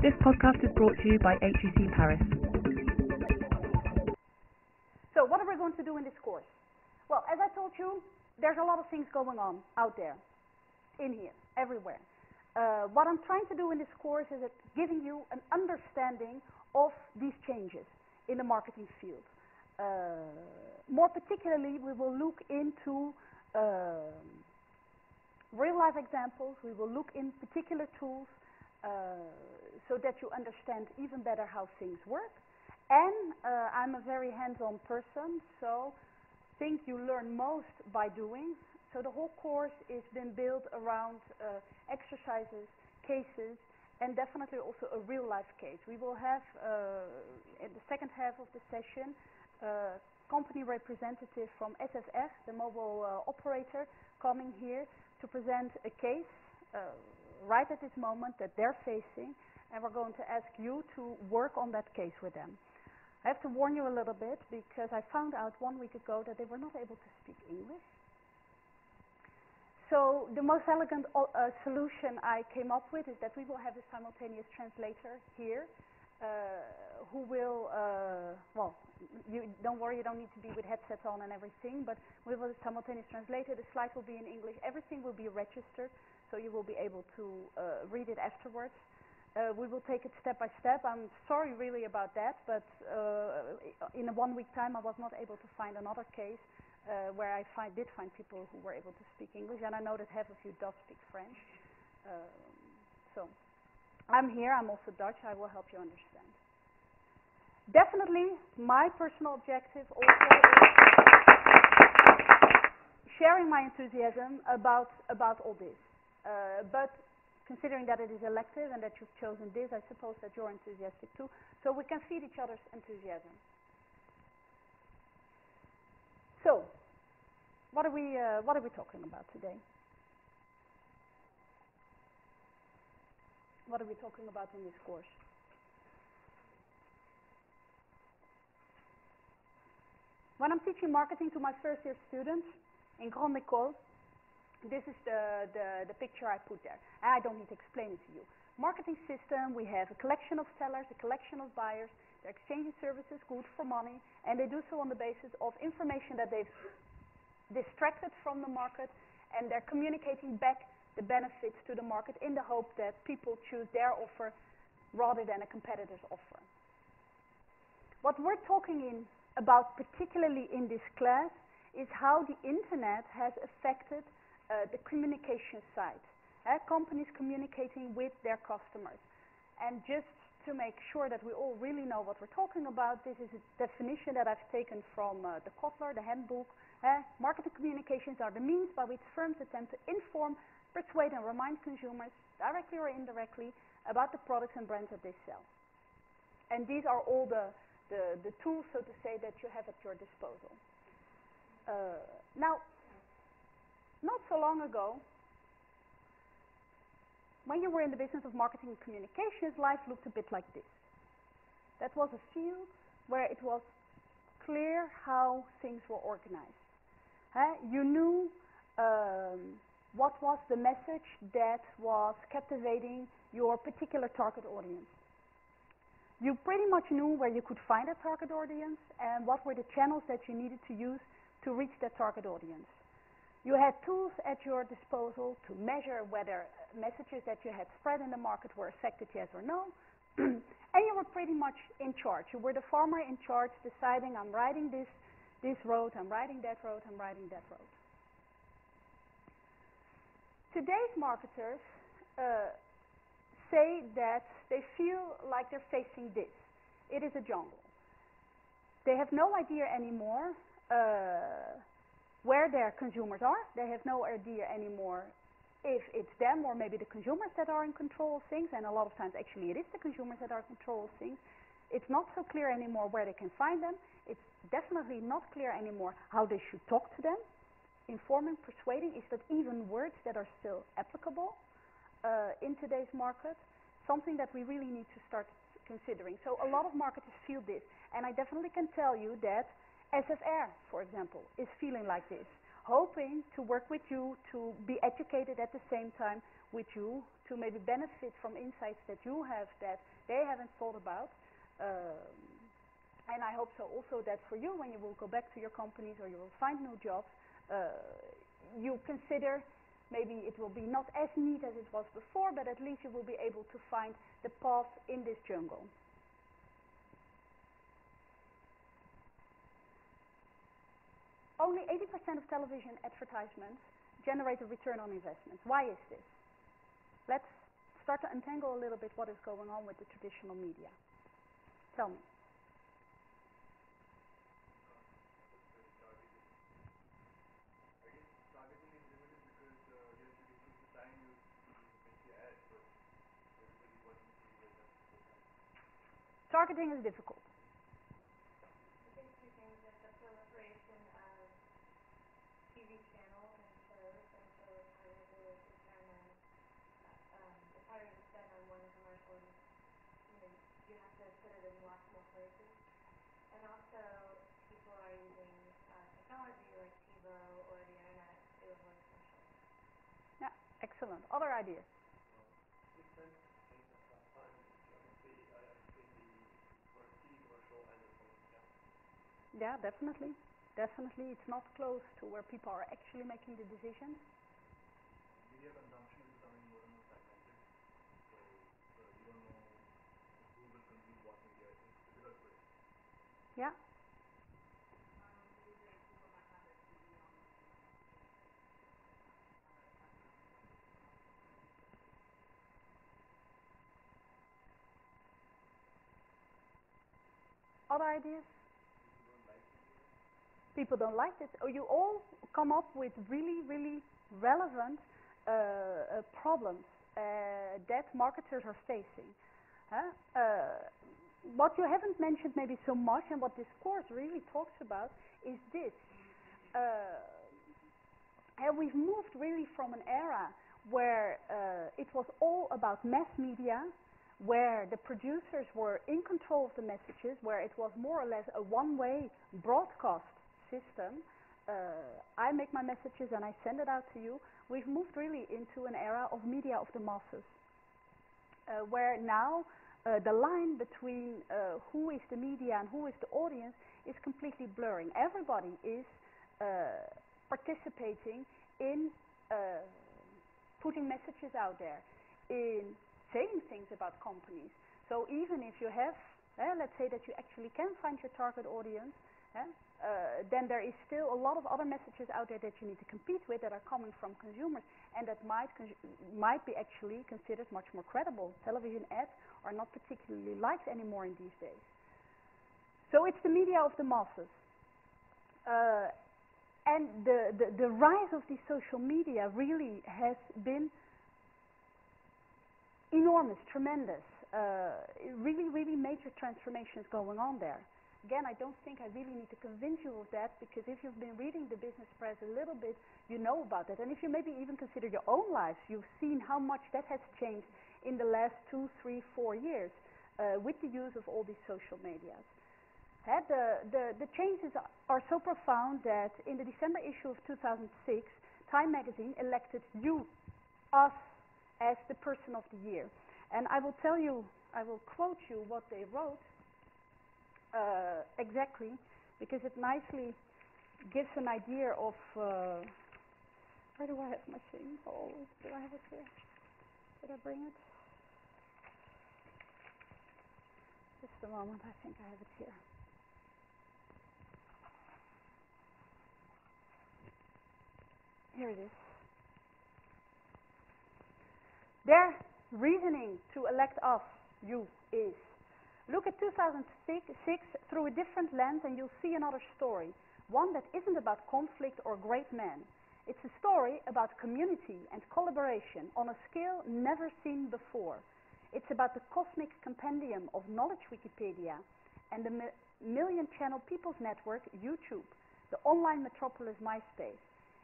This podcast is brought to you by HEC Paris. So what are we going to do in this course? Well, as I told you, there's a lot of things going on out there, in here, everywhere. What I'm trying to do in this course is giving you an understanding of these changes in the marketing field. More particularly, we will look into real-life examples. We will look in particular tools so that you understand even better how things work. And I'm a very hands-on person, so think you learn most by doing. So the whole course is been built around exercises, cases, and definitely also a real-life case. We will have, in the second half of the session, a company representative from SFF, the mobile operator, coming here to present a case right at this moment that they're facing, and we're going to ask you to work on that case with them. I have to warn you a little bit because I found out 1 week ago that they were not able to speak English. So the most elegant solution I came up with is that we will have a simultaneous translator here who will, well, you don't worry, you don't need to be with headsets on and everything, but we will have a simultaneous translator. The slides will be in English. Everything will be registered, so you will be able to read it afterwards. We will take it step by step. I'm sorry really about that, but in a 1 week time I was not able to find another case where I did find people who were able to speak English, and I know that half of you does speak French. So I'm here, I'm also Dutch, I will help you understand. Definitely my personal objective also is sharing my enthusiasm about all this. But considering that it is elective and that you've chosen this, I suppose that you're enthusiastic too, so we can feed each other's enthusiasm. So, what are we talking about today? What are we talking about in this course? When I'm teaching marketing to my first year students in Grande École, this is the picture I put there. I don't need to explain it to you. Marketing system, we have a collection of sellers, a collection of buyers, they're exchanging services, goods for money, and they do so on the basis of information that they've distracted from the market, and they're communicating back the benefits to the market in the hope that people choose their offer rather than a competitor's offer. What we're talking about particularly in this class is how the internet has affected the communication side. Companies communicating with their customers. And just to make sure that we all really know what we're talking about, this is a definition that I've taken from the Kotler, the handbook. Marketing communications are the means by which firms attempt to inform, persuade and remind consumers, directly or indirectly, about the products and brands that they sell. And these are all the tools, so to say, that you have at your disposal. Now, not so long ago, when you were in the business of marketing and communications, life looked a bit like this. That was a field where it was clear how things were organized. You knew what was the message that was captivating your particular target audience. You pretty much knew where you could find that target audience and what were the channels that you needed to use to reach that target audience. You had tools at your disposal to measure whether messages that you had spread in the market were affected, yes or no. And you were pretty much in charge. You were the farmer in charge, deciding, I'm riding this road, I'm riding that road, I'm riding that road. Today's marketers say that they feel like they're facing this. It is a jungle. They have no idea anymore where their consumers are. They have no idea anymore if it's them or maybe the consumers that are in control of things, and a lot of times actually it is the consumers that are in control of things. It's not so clear anymore where they can find them. It's definitely not clear anymore how they should talk to them. Informing, persuading, is that even words that are still applicable in today's market, something that we really need to start considering. So a lot of marketers feel this, and I definitely can tell you that SFR, for example, is feeling like this, hoping to work with you to be educated at the same time with you to maybe benefit from insights that you have that they haven't thought about. And I hope so also that for you, when you will go back to your companies or you will find new jobs, you consider maybe it will be not as neat as it was before, but at least you will be able to find the path in this jungle. Only 80% of television advertisements generate a return on investment. Why is this? Let's start to untangle a little bit what is going on with the traditional media. Tell me. Targeting is difficult. I think two things is the proliferation of TV channels and shows, and so it's harder to determine, it's harder to spend on one commercial, and, you have to put it in lots more places. And also, people are using technology like TiVo or the internet to avoid commercials. Yeah, excellent. Other ideas? Yeah, definitely. Definitely. It's not close to where people are actually making the decisions. Media consumption is becoming more and more fragmented. So you don't know who will consume what media in a particular way. Yeah. Other ideas? People don't like it. Oh, you all come up with really, really relevant problems that marketers are facing. What you haven't mentioned maybe so much, and what this course really talks about, is this. And we've moved really from an era where it was all about mass media, where the producers were in control of the messages, where it was more or less a one-way broadcast system. I make my messages and I send it out to you. We've moved really into an era of media of the masses, where now the line between who is the media and who is the audience is completely blurring. Everybody is participating in putting messages out there, in saying things about companies. So even if you have, let's say that you actually can find your target audience, then there is still a lot of other messages out there that you need to compete with that are coming from consumers, and that might be actually considered much more credible. Television ads are not particularly liked anymore in these days. So it's the media of the masses. And the rise of these social media really has been enormous, tremendous, really, really major transformations going on there. Again, I don't think I really need to convince you of that, because if you've been reading the business press a little bit, you know about that. And if you maybe even consider your own lives, you've seen how much that has changed in the last 2, 3, 4 years with the use of all these social medias. The changes are so profound that in the December issue of 2006, Time magazine elected you, us, as the person of the year. And I will tell you, I will quote you what they wrote exactly, because it nicely gives an idea of where do I have my thing? Oh, do I have it here? Did I bring it? Just a moment, I think I have it here. Here it is. Their reasoning to elect us, you, is: look at 2006 through a different lens and you'll see another story, one that isn't about conflict or great men. It's a story about community and collaboration on a scale never seen before. It's about the cosmic compendium of knowledge Wikipedia and the million-channel people's network YouTube, the online metropolis MySpace.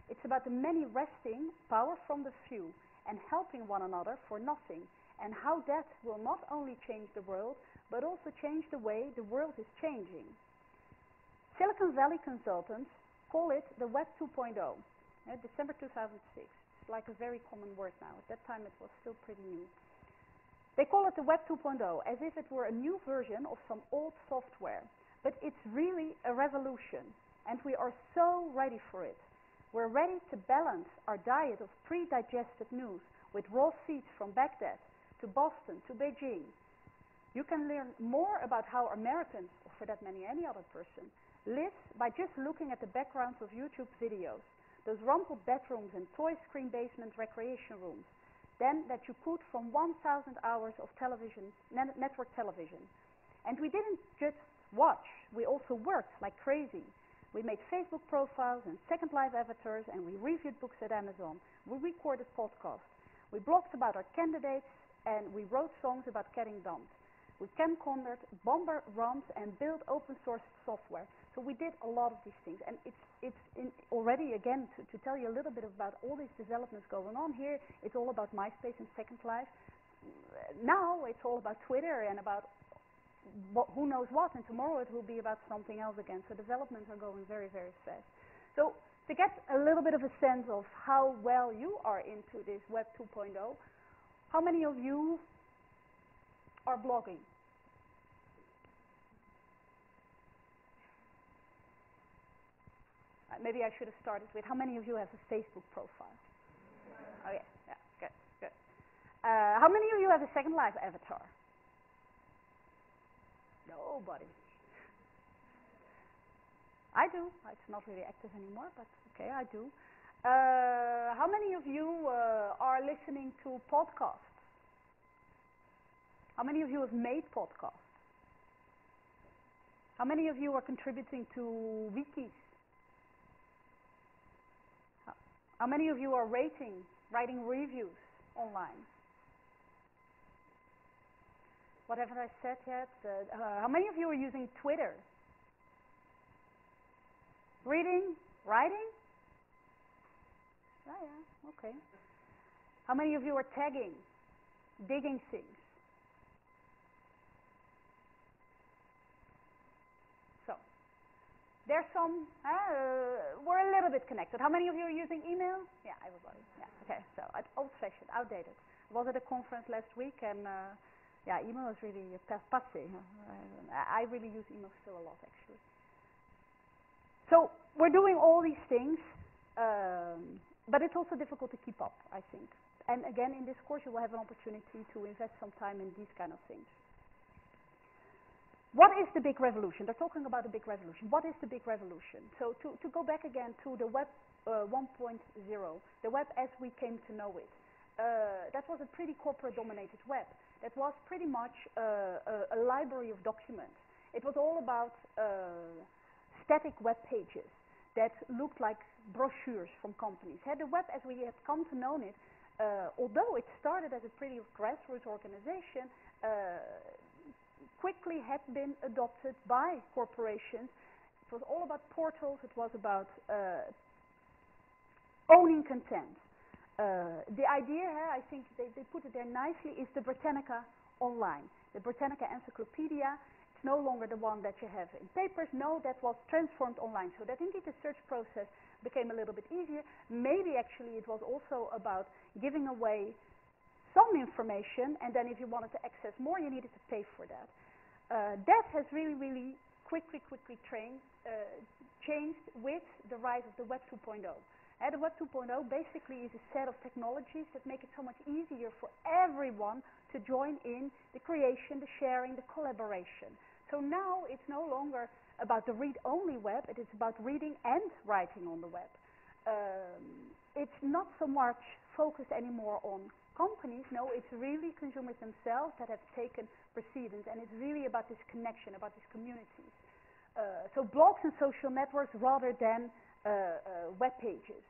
It's about the many wresting power from the few and helping one another for nothing, and how that will not only change the world, but also change the way the world is changing. Silicon Valley consultants call it the Web 2.0, December 2006. like a very common word now. At that time it was still pretty new. They call it the Web 2.0, as if it were a new version of some old software. But it's really a revolution, and we are so ready for it. We're ready to balance our diet of pre-digested news with raw seeds from Baghdad to Boston to Beijing. You can learn more about how Americans, or for that matter any other person, live by just looking at the backgrounds of YouTube videos, those rumpled bedrooms and toy screen basement recreation rooms, than that you could from 1,000 hours of television, network television. And we didn't just watch, we also worked like crazy. We made Facebook profiles and Second Life avatars, and we reviewed books at Amazon. We recorded podcasts. We blogged about our candidates, and we wrote songs about getting dumped. We camcordered bomber ROMs and built open source software. So we did a lot of these things, and it's already, again, to tell you a little bit about all these developments going on here. It's all about MySpace and Second Life. Now it's all about Twitter and about who knows what, and tomorrow it will be about something else again. So developments are going very, very fast. So to get a little bit of a sense of how well you are into this Web 2.0, how many of you are blogging? Maybe I should have started with how many of you have a Facebook profile? Oh yeah, yeah, good, good. How many of you have a Second Life avatar? Nobody. I do. It's not really active anymore, but okay, I do. How many of you are listening to podcasts? How many of you have made podcasts? How many of you are contributing to wikis? How many of you are writing reviews online? What haven't I said yet? How many of you are using Twitter? Reading? Writing? Oh yeah, okay. How many of you are tagging? Digging things? So, there's some, we're a little bit connected. How many of you are using email? Yeah, everybody. Yeah, okay, so old-fashioned, outdated. I was at a conference last week, and yeah, email is really passé. I really use email still a lot, actually. So we're doing all these things, but it's also difficult to keep up, I think. And again, in this course, you will have an opportunity to invest some time in these kind of things. What is the big revolution? They're talking about the big revolution. What is the big revolution? So to go back again to the Web 1.0, the web as we came to know it, that was a pretty corporate-dominated web. That was pretty much a library of documents. It was all about static web pages that looked like brochures from companies. The web as we have come to know it, although it started as a pretty grassroots organization, quickly had been adopted by corporations. It was all about portals. It was about owning content. The idea here, I think they put it there nicely, is the Britannica online. The Britannica Encyclopedia. It's no longer the one that you have in papers. No, that was transformed online. So that indeed the search process became a little bit easier. Maybe actually it was also about giving away some information, and then if you wanted to access more, you needed to pay for that. That has really quickly changed with the rise of the Web 2.0. The Web 2.0 basically is a set of technologies that make it so much easier for everyone to join in the creation, the sharing, the collaboration. So now it's no longer about the read-only web, it is about reading and writing on the web. It's not so much focused anymore on companies. No, it's really consumers themselves that have taken precedence, and it's really about this connection, about these communities. So blogs and social networks rather than web pages.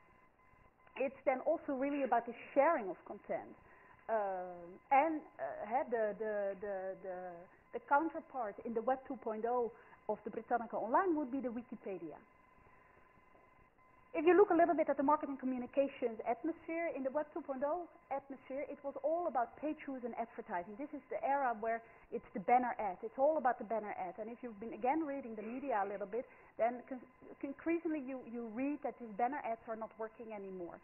It's then also really about the sharing of content. And the counterpart in the Web 2.0 of the Britannica Online would be the Wikipedia. If you look a little bit at the marketing communications atmosphere, in the Web 2.0 atmosphere, it was all about page views and advertising. This is the era where it's the banner ad. It's all about the banner ad. And if you've been, again, reading the media a little bit, then increasingly you read that these banner ads are not working anymore.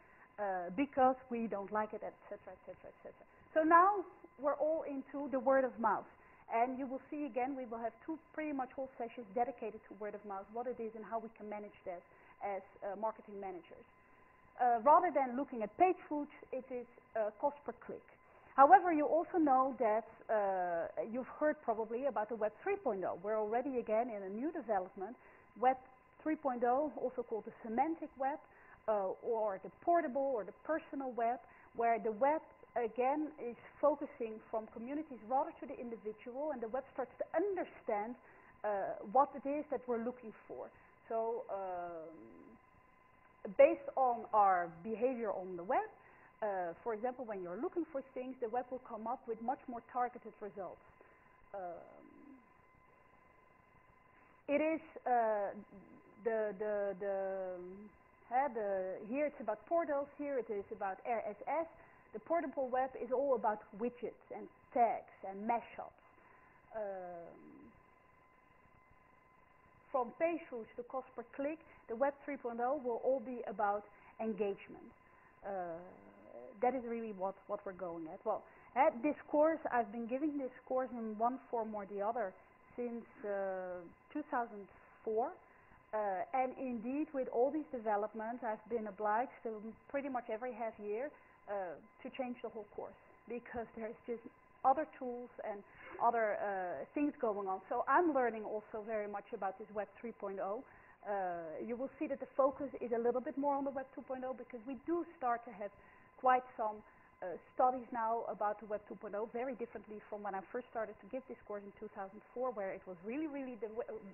because we don't like it, etc., etc., etc. So now we're all into the word of mouth. And you will see again, we will have pretty much whole sessions dedicated to word of mouth, what it is and how we can manage that as marketing managers. Rather than looking at page views, it is cost per click. However, you also know that you've heard probably about the Web 3.0. We're already again in a new development. Web 3.0, also called the semantic web, or the portable or the personal web, where the web again is focusing from communities rather to the individual, and the web starts to understand what it is that we're looking for. So based on our behavior on the web, for example, when you're looking for things, the web will come up with much more targeted results. It is here it's about portals, here it is about RSS. The portable web is all about widgets and tags and mashups. From page views to cost per click, the Web 3.0 will all be about engagement. That is really what we're going at. Well, at this course, I've been giving this course in one form or the other since 2004. And indeed, with all these developments, I've been obliged to pretty much every half year to change the whole course, because there's just other tools and other things going on. So I'm learning also very much about this Web 3.0. You will see that the focus is a little bit more on the Web 2.0, because we do start to have quite some studies now about the Web 2.0, very differently from when I first started to give this course in 2004, where it was really, really the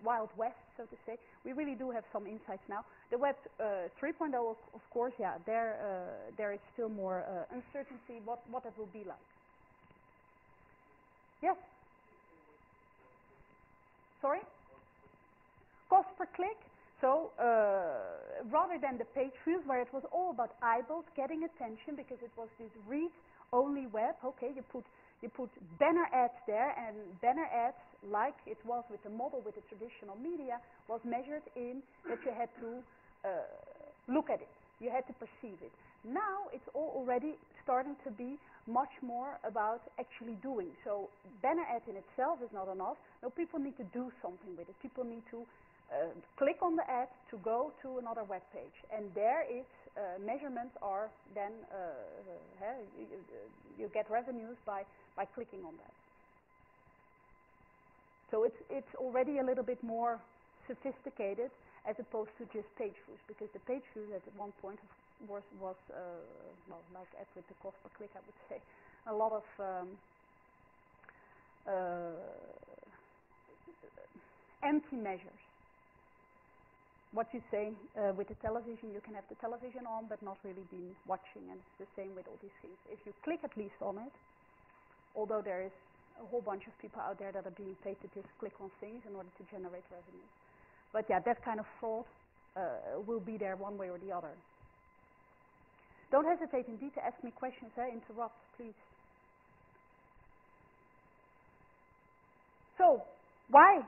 Wild West, so to say. We really do have some insights now. The Web 3.0, of course, yeah, there is still more uncertainty what it will be like. Yes? Sorry? Cost per click. So rather than the page views, where it was all about eyeballs getting attention, because it was this read-only web. Okay, you put banner ads there, and banner ads, like it was with the model with the traditional media, was measured in that you had to look at it, you had to perceive it. Now it's all already starting to be much more about actually doing. So banner ads in itself is not enough. No, people need to do something with it. People need to click on the ad to go to another web page, and there is measurements are then you get revenues by clicking on that. So it's already a little bit more sophisticated as opposed to just page views, because the page views at one point was well, like as with the cost per click, I would say a lot of empty measures. What you say with the television, you can have the television on but not really be watching, and it's the same with all these things. If you click at least on it, although there is a whole bunch of people out there that are being paid to just click on things in order to generate revenue. But yeah, that kind of fraud will be there one way or the other. Don't hesitate indeed to ask me questions, interrupt, please. So, why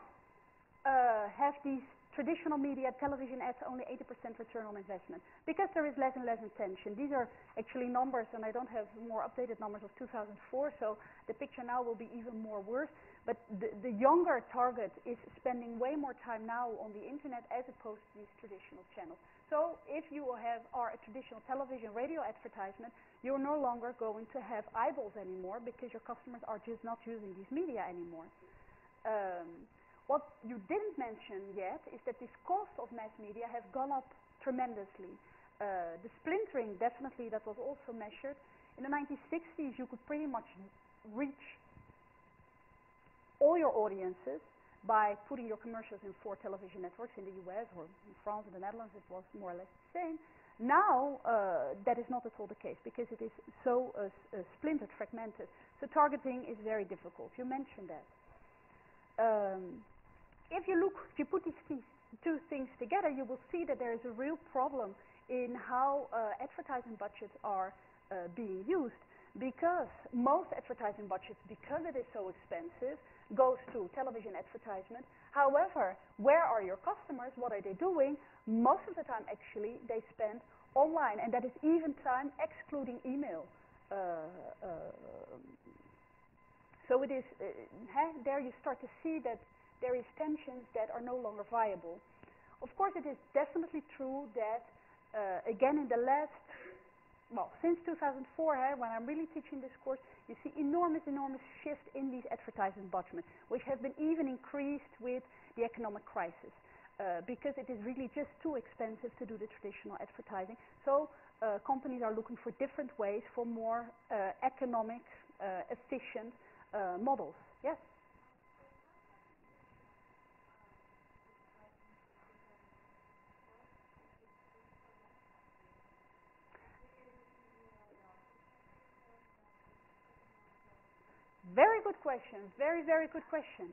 have these traditional media, television ads, only 80% return on investment? Because there is less and less attention. These are actually numbers, and I don't have more updated numbers of 2004, so the picture now will be even more worse. But the younger target is spending way more time now on the internet as opposed to these traditional channels. So if you are a traditional television, radio advertisement, you're no longer going to have eyeballs anymore, because your customers are just not using these media anymore. What you didn't mention yet is that this cost of mass media have gone up tremendously. The splintering, definitely, that was also measured. In the 1960s, you could pretty much reach all your audiences by putting your commercials in 4 television networks in the US, or in France and the Netherlands, it was more or less the same. Now, that is not at all the case, because it is so splintered, fragmented. So targeting is very difficult. You mentioned that. If you put these two things together, you will see that there is a real problem in how advertising budgets are being used, because most advertising budgets, because it is so expensive, goes to television advertisement. However, where are your customers? What are they doing? Most of the time, actually, they spend online, and that is even time excluding email. So it is, there you start to see that there is tensions that are no longer viable. Of course, it is definitely true that, again, in the last, well, since 2004, when I'm really teaching this course, you see enormous shift in these advertising budgets, which have been even increased with the economic crisis, because it is really just too expensive to do the traditional advertising. So companies are looking for different ways for more economic, efficient models. Yes? Very good question. Very, very good question.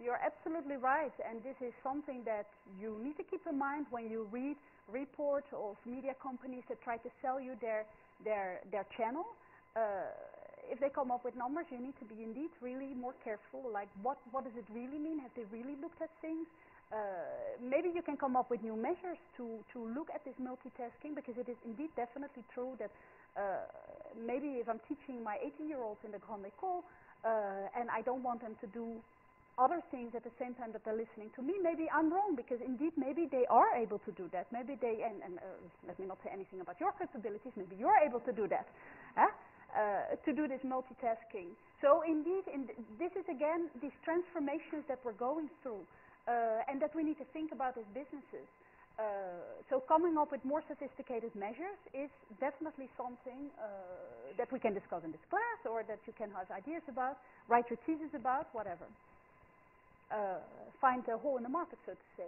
You're absolutely right, and this is something that you need to keep in mind when you read reports of media companies that try to sell you their channel. If they come up with numbers, you need to be indeed really more careful. Like, what does it really mean? Have they really looked at things? Maybe you can come up with new measures to look at this multitasking, because it is indeed definitely true that maybe if I'm teaching my 18-year-olds in the Grande École and I don't want them to do other things at the same time that they're listening to me, maybe I'm wrong, because indeed maybe they are able to do that. Maybe they, and let me not say anything about your capabilities, maybe you're able to do that, to do this multitasking. So indeed, this is again these transformations that we're going through and that we need to think about as businesses. So coming up with more sophisticated measures is definitely something that we can discuss in this class, or that you can have ideas about, write your thesis about, whatever. Find a hole in the market, so to say.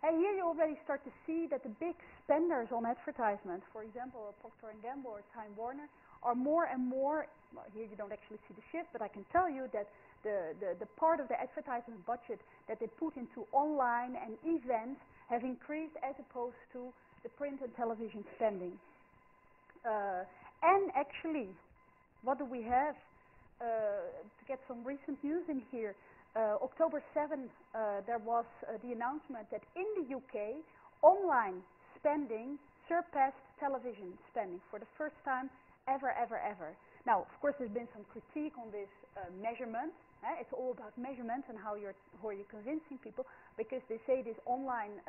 And here you already start to see that the big spenders on advertisement, for example, Procter & Gamble or Time Warner, are more and more, well, here you don't actually see the shift, but I can tell you that the part of the advertisement budget that they put into online and events have increased as opposed to the print and television spending. And actually, what do we have? To get some recent news in here, October 7, there was the announcement that in the UK, online spending surpassed television spending for the first time ever. Now, of course, there's been some critique on this measurement. It's all about measurement and how you're convincing people, because they say this online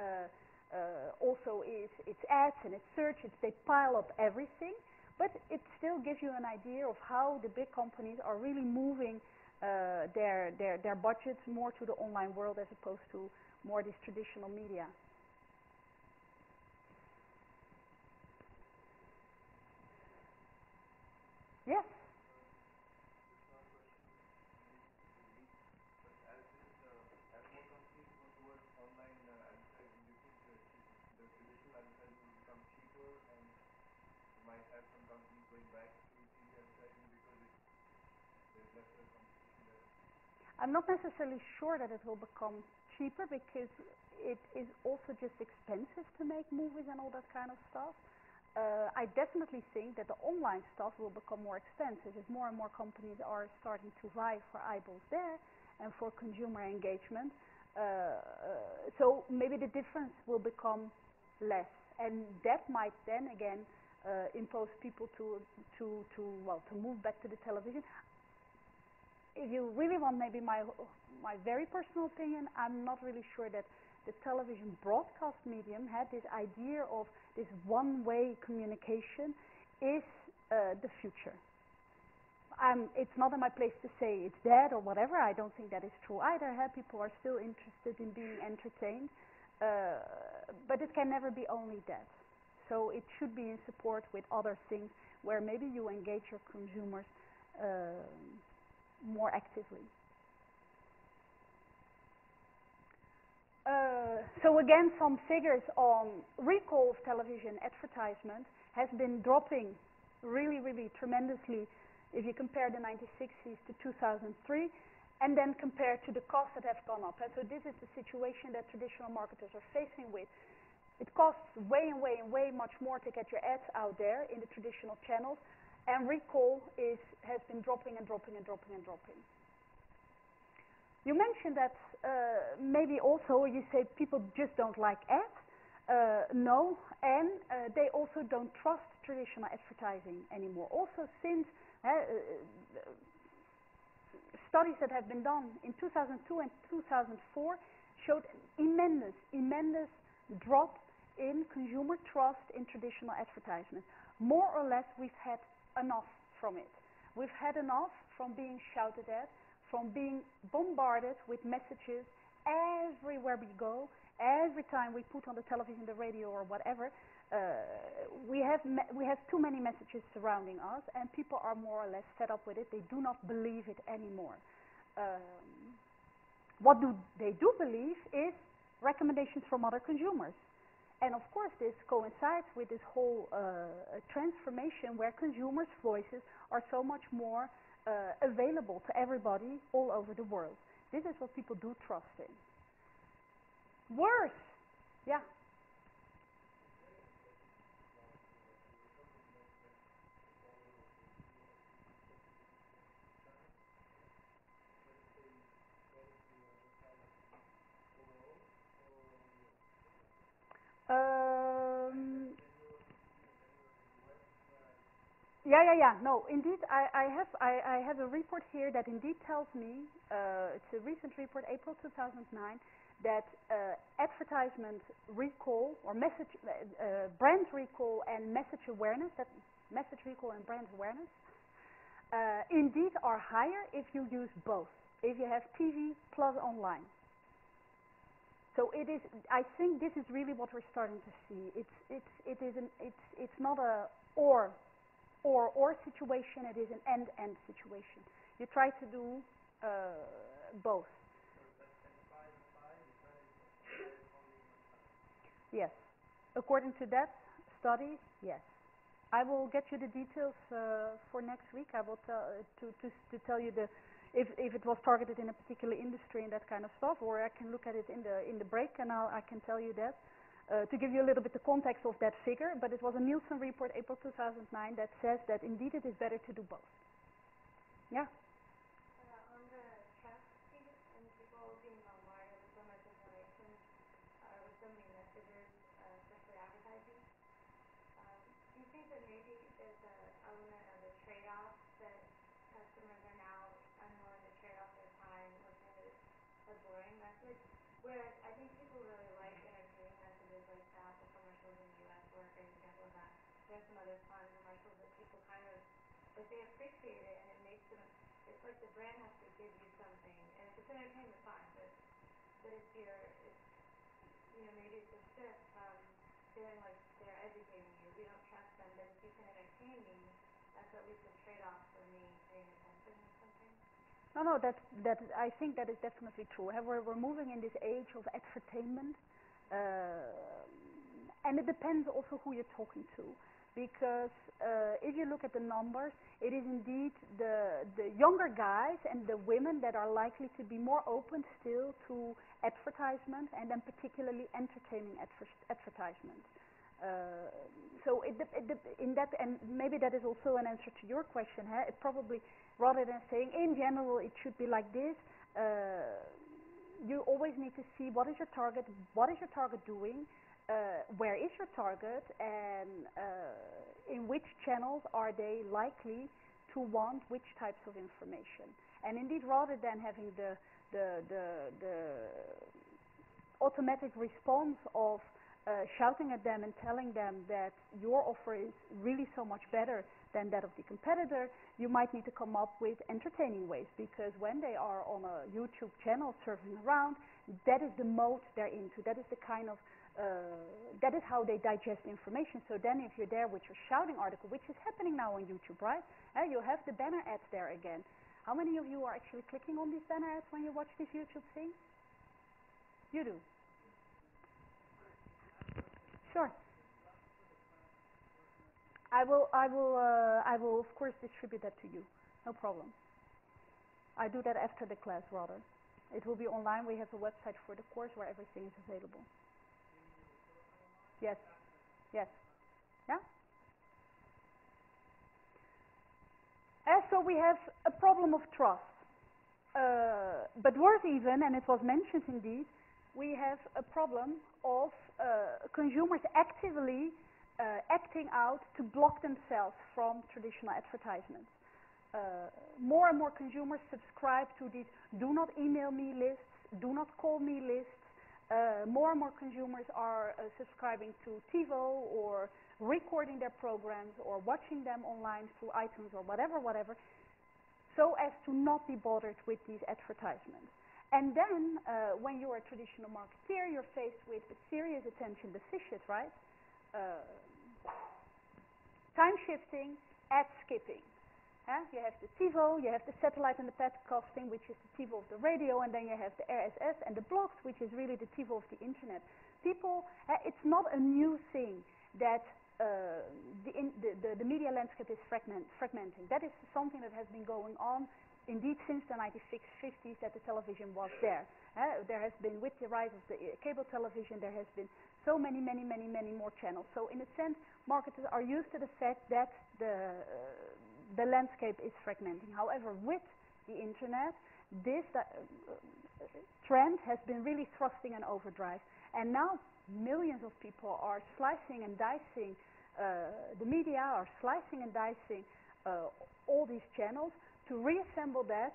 also is it's ads and it's search, they pile up everything, but it still gives you an idea of how the big companies are really moving their budgets more to the online world as opposed to more this traditional media. Yes? As more companies go towards online advertising, do you think the traditional advertising will become cheaper, and you might have some companies going back to TV advertising because there's lesser competition there? I'm not necessarily sure that it will become cheaper, because it is also just expensive to make movies and all that kind of stuff. I definitely think that the online stuff will become more expensive as more and more companies are starting to vie for eyeballs there and for consumer engagement. So maybe the difference will become less, and that might then again impose people to move back to the television. If you really want maybe my very personal opinion, I'm not really sure that the television broadcast medium had this idea of this one-way communication is the future. It's not in my place to say it's dead or whatever. I don't think that is true either. People are still interested in being entertained, but it can never be only that. So it should be in support with other things where maybe you engage your consumers more actively. So again, some figures on recall of television advertisement has been dropping really tremendously if you compare the 1960s to 2003, and then compare to the costs that have gone up. And so this is the situation that traditional marketers are facing with. It costs way much more to get your ads out there in the traditional channels, and recall has been dropping and dropping and dropping and dropping. You mentioned that maybe also you say people just don't like ads. No, and they also don't trust traditional advertising anymore. Also, since studies that have been done in 2002 and 2004 showed an immense drop in consumer trust in traditional advertisement. More or less, we've had enough from it. We've had enough from being shouted at, from being bombarded with messages everywhere we go. Every time we put on the television, the radio, or whatever, we have too many messages surrounding us, and people are more or less fed up with it. They do not believe it anymore. What they do believe is recommendations from other consumers. And of course, this coincides with this whole transformation where consumers' voices are so much more available to everybody all over the world. This is what people do trust in. Worse, yeah. Yeah. No, indeed, I have a report here that indeed tells me, it's a recent report, April 2009, that advertisement recall or message, brand recall and message awareness, indeed are higher if you use both, if you have TV plus online. So it is. I think this is really what we're starting to see. It's not a or situation. It is an and situation. You try to do both. Yes, according to that study, yes. I will get you the details for next week. I will to tell you if it was targeted in a particular industry and that kind of stuff, or I can look at it in the break and I can tell you that to give you a little bit the context of that figure. But it was a Nielsen report, April 2009, that says that indeed it is better to do both. Yeah. On the trust piece and people being bombarded with so much information or with so many messages, especially advertising, do you think that maybe there's an element of a trade-off that customers are now unwilling to trade off their time with a boring message? Whereas I think people really like entertaining messages like that. The commercials in the U.S. were a great example of that. There's some other fun commercials that people kind of, like they appreciate it and it makes them, it's like the brand has to give you something. And if it's entertainment, fine, but if maybe it's a shift from feeling like they're educating you. We don't trust them, but if you can entertain me, that's at least a trade-off for me paying attention or something. No, I think that is definitely true. We're moving in this age of entertainment, and it depends also who you're talking to. Because if you look at the numbers, it is indeed the younger guys and the women that are likely to be more open still to advertisement, and then particularly entertaining advertisement. So in that, and maybe that is also an answer to your question. It probably, rather than saying in general it should be like this, you always need to see what is your target doing. Where is your target, and in which channels are they likely to want which types of information? And indeed, rather than having the automatic response of shouting at them and telling them that your offer is really so much better than that of the competitor, you might need to come up with entertaining ways, because when they are on a YouTube channel surfing around, that is the mode they're into. That is the kind of that is how they digest information. So then if you're there with your shouting article, which is happening now on YouTube, right? You have the banner ads there again. How many of you are actually clicking on these banner ads when you watch these YouTube things? You do. Sure. I will of course distribute that to you. No problem. I do that after the class rather. It will be online. We have a website for the course where everything is available. Yes. Yeah. So we have a problem of trust. But worse even, and it was mentioned indeed, we have a problem of consumers actively acting out to block themselves from traditional advertisements. More and more consumers subscribe to these do not email me lists, do not call me lists. More and more consumers are subscribing to TiVo or recording their programs or watching them online through iTunes or whatever, so as to not be bothered with these advertisements. And then, when you're a traditional marketeer, you're faced with a serious attention deficit, right? Time shifting, ad skipping. You have the TiVo, you have the satellite and the podcasting, which is the TiVo of the radio, and then you have the RSS and the blogs, which is really the TiVo of the internet. People, it's not a new thing that the media landscape is fragmenting. That is something that has been going on indeed since the 1950s that the television was there. There has been, with the rise of the cable television, there has been so many more channels. So in a sense, marketers are used to the fact that the landscape is fragmenting. However, with the internet, this trend has been really thrusting an overdrive. And now millions of people are slicing and dicing the media, are slicing and dicing all these channels to reassemble that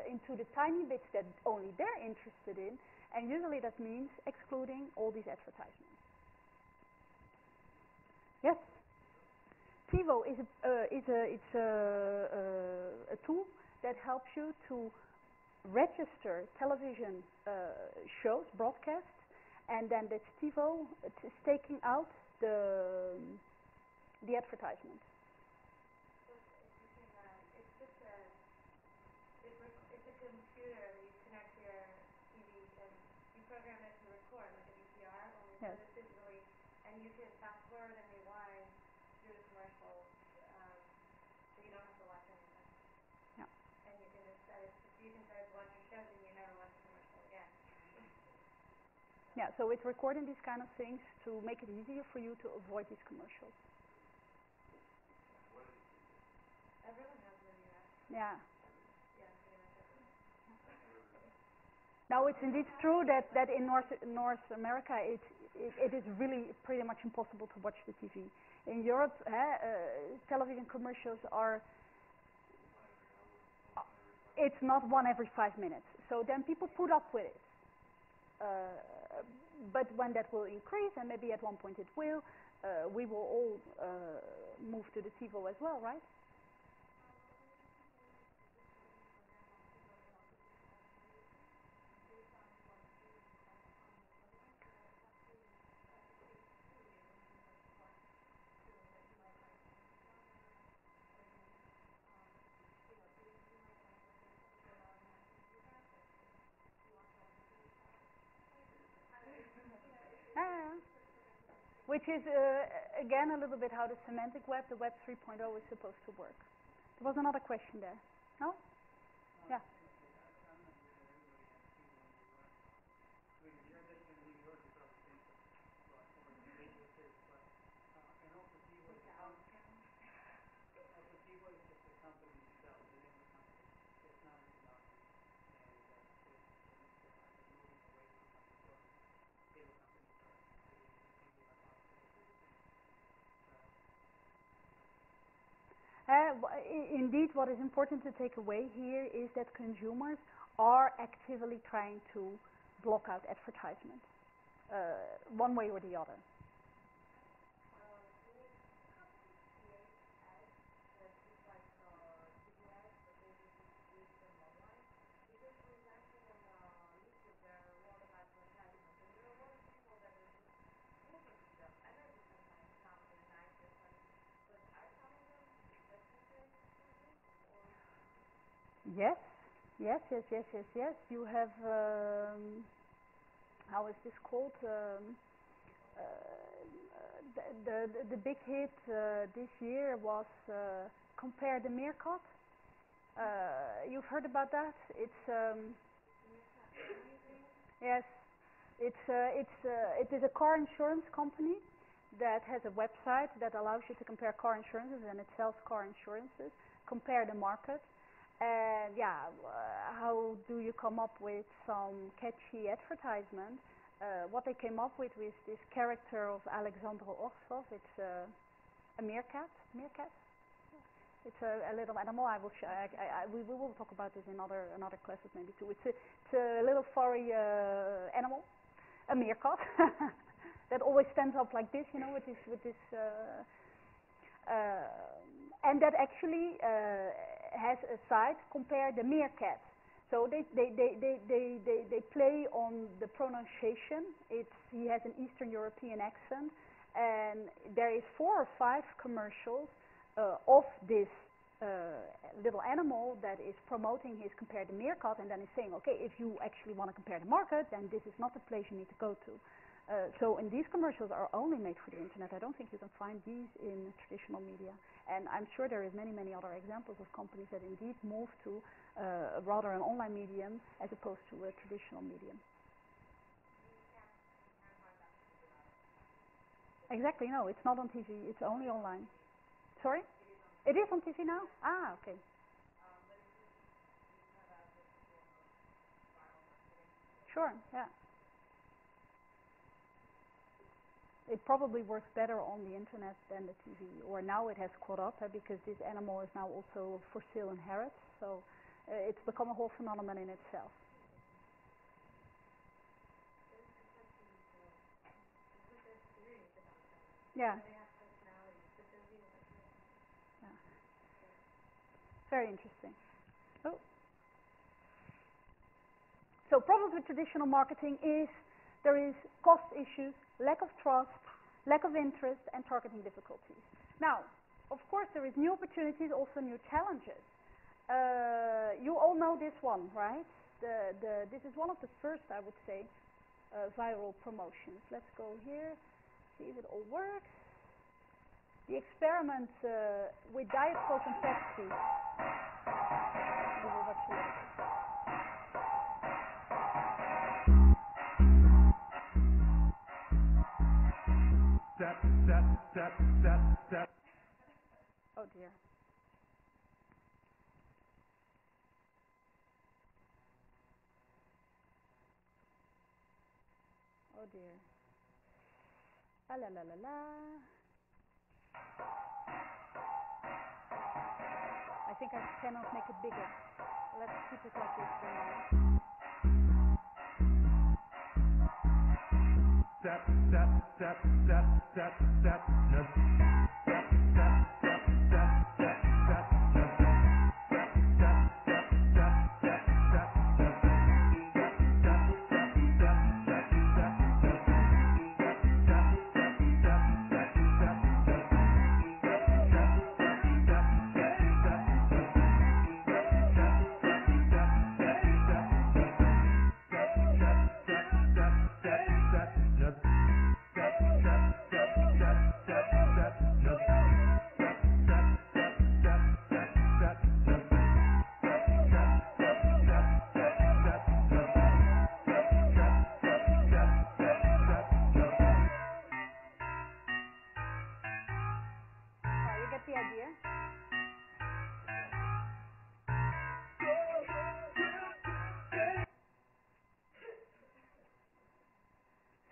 into the tiny bits that only they're interested in, and usually that means excluding all these advertisements. Yes? TiVo is a tool that helps you to register television shows, broadcasts, and then that's TiVo taking out the advertisement. It's a computer that you connect to your TV and you program it to record like a VCR, only Yes. put it digitally, and you can fast forward and rewind through the commercials, so you don't have to watch anything. Yeah. And you can just watch your shows and you never watch a commercial again. Yeah, so it's recording these kind of things to make it easier for you to avoid these commercials. Everyone has them, Yeah. Yeah, pretty much everyone. Now it's indeed true that in North America it is really pretty much impossible to watch the TV. In Europe, television commercials are, it's not one every 5 minutes. So then people put up with it. But when that will increase, and maybe at one point it will, we will all move to the TiVo as well, right? Which is, again, a little bit how the semantic web, the Web 3.0 is supposed to work. There was another question there. No? Yeah. Indeed, what is important to take away here is that consumers are actively trying to block out advertisement, one way or the other. Yes. You have, how is this called? The big hit this year was Compare the Meerkat. You've heard about that? It's yes. It is a car insurance company that has a website that allows you to compare car insurances, and it sells car insurances. compare the market. And yeah, how do you come up with some catchy advertisement? What they came up with this character of Alexander Orsov. It's a meerkat. Meerkat? It's a little animal. I will we will talk about this in another classes maybe too. It's a little furry animal, a meerkat, that always stands up like this, you know, with this and that actually has a site compare the meerkat. So they play on the pronunciation. He has an Eastern European accent, and there is 4 or 5 commercials of this little animal that is promoting his compare the meerkat, and then he's saying, okay, if you actually want to compare the market, then this is not the place you need to go to. So and these commercials are only made for the internet. I don't think you can find these in traditional media. And I'm sure there is many other examples of companies that indeed move to rather an online medium as opposed to a traditional medium. Exactly, no, it's not on TV, it's only online. Sorry? It is on TV now? Ah, okay. Sure, yeah. It probably works better on the internet than the TV, or now it has caught up because this animal is now also for sale in Harrods, so it's become a whole phenomenon in itself. Yeah. Yeah. Very interesting. Oh. So problems with traditional marketing is there is cost issues, lack of trust, lack of interest, and targeting difficulties. Now, of course, there is new opportunities, also new challenges. You all know this one, right? This is one of the first, I would say, viral promotions. Let's go here, see if it all works. The experiment with Diet Coke and Pepsi. We will watch it. Oh dear. Oh dear. La la la la la. I think I cannot make it bigger. Let's keep it like this for now.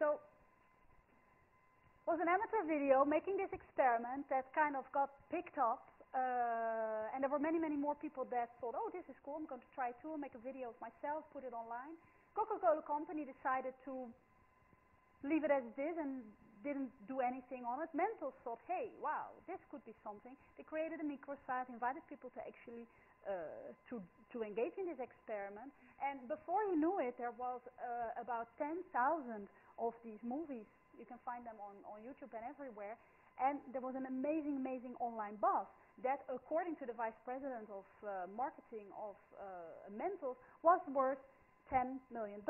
So, it was an amateur video making this experiment that kind of got picked up, and there were many more people that thought, oh, this is cool, I'm going to try too, make a video of myself, put it online. Coca-Cola company decided to leave it as it is and didn't do anything on it. Mentos thought, hey, wow, this could be something. They created a microsite, invited people to actually to engage in this experiment, and before you knew it, there was about 10,000 of these movies. You can find them on YouTube and everywhere, and there was an amazing online buzz that, according to the vice president of marketing of Mentos, was worth $10 million.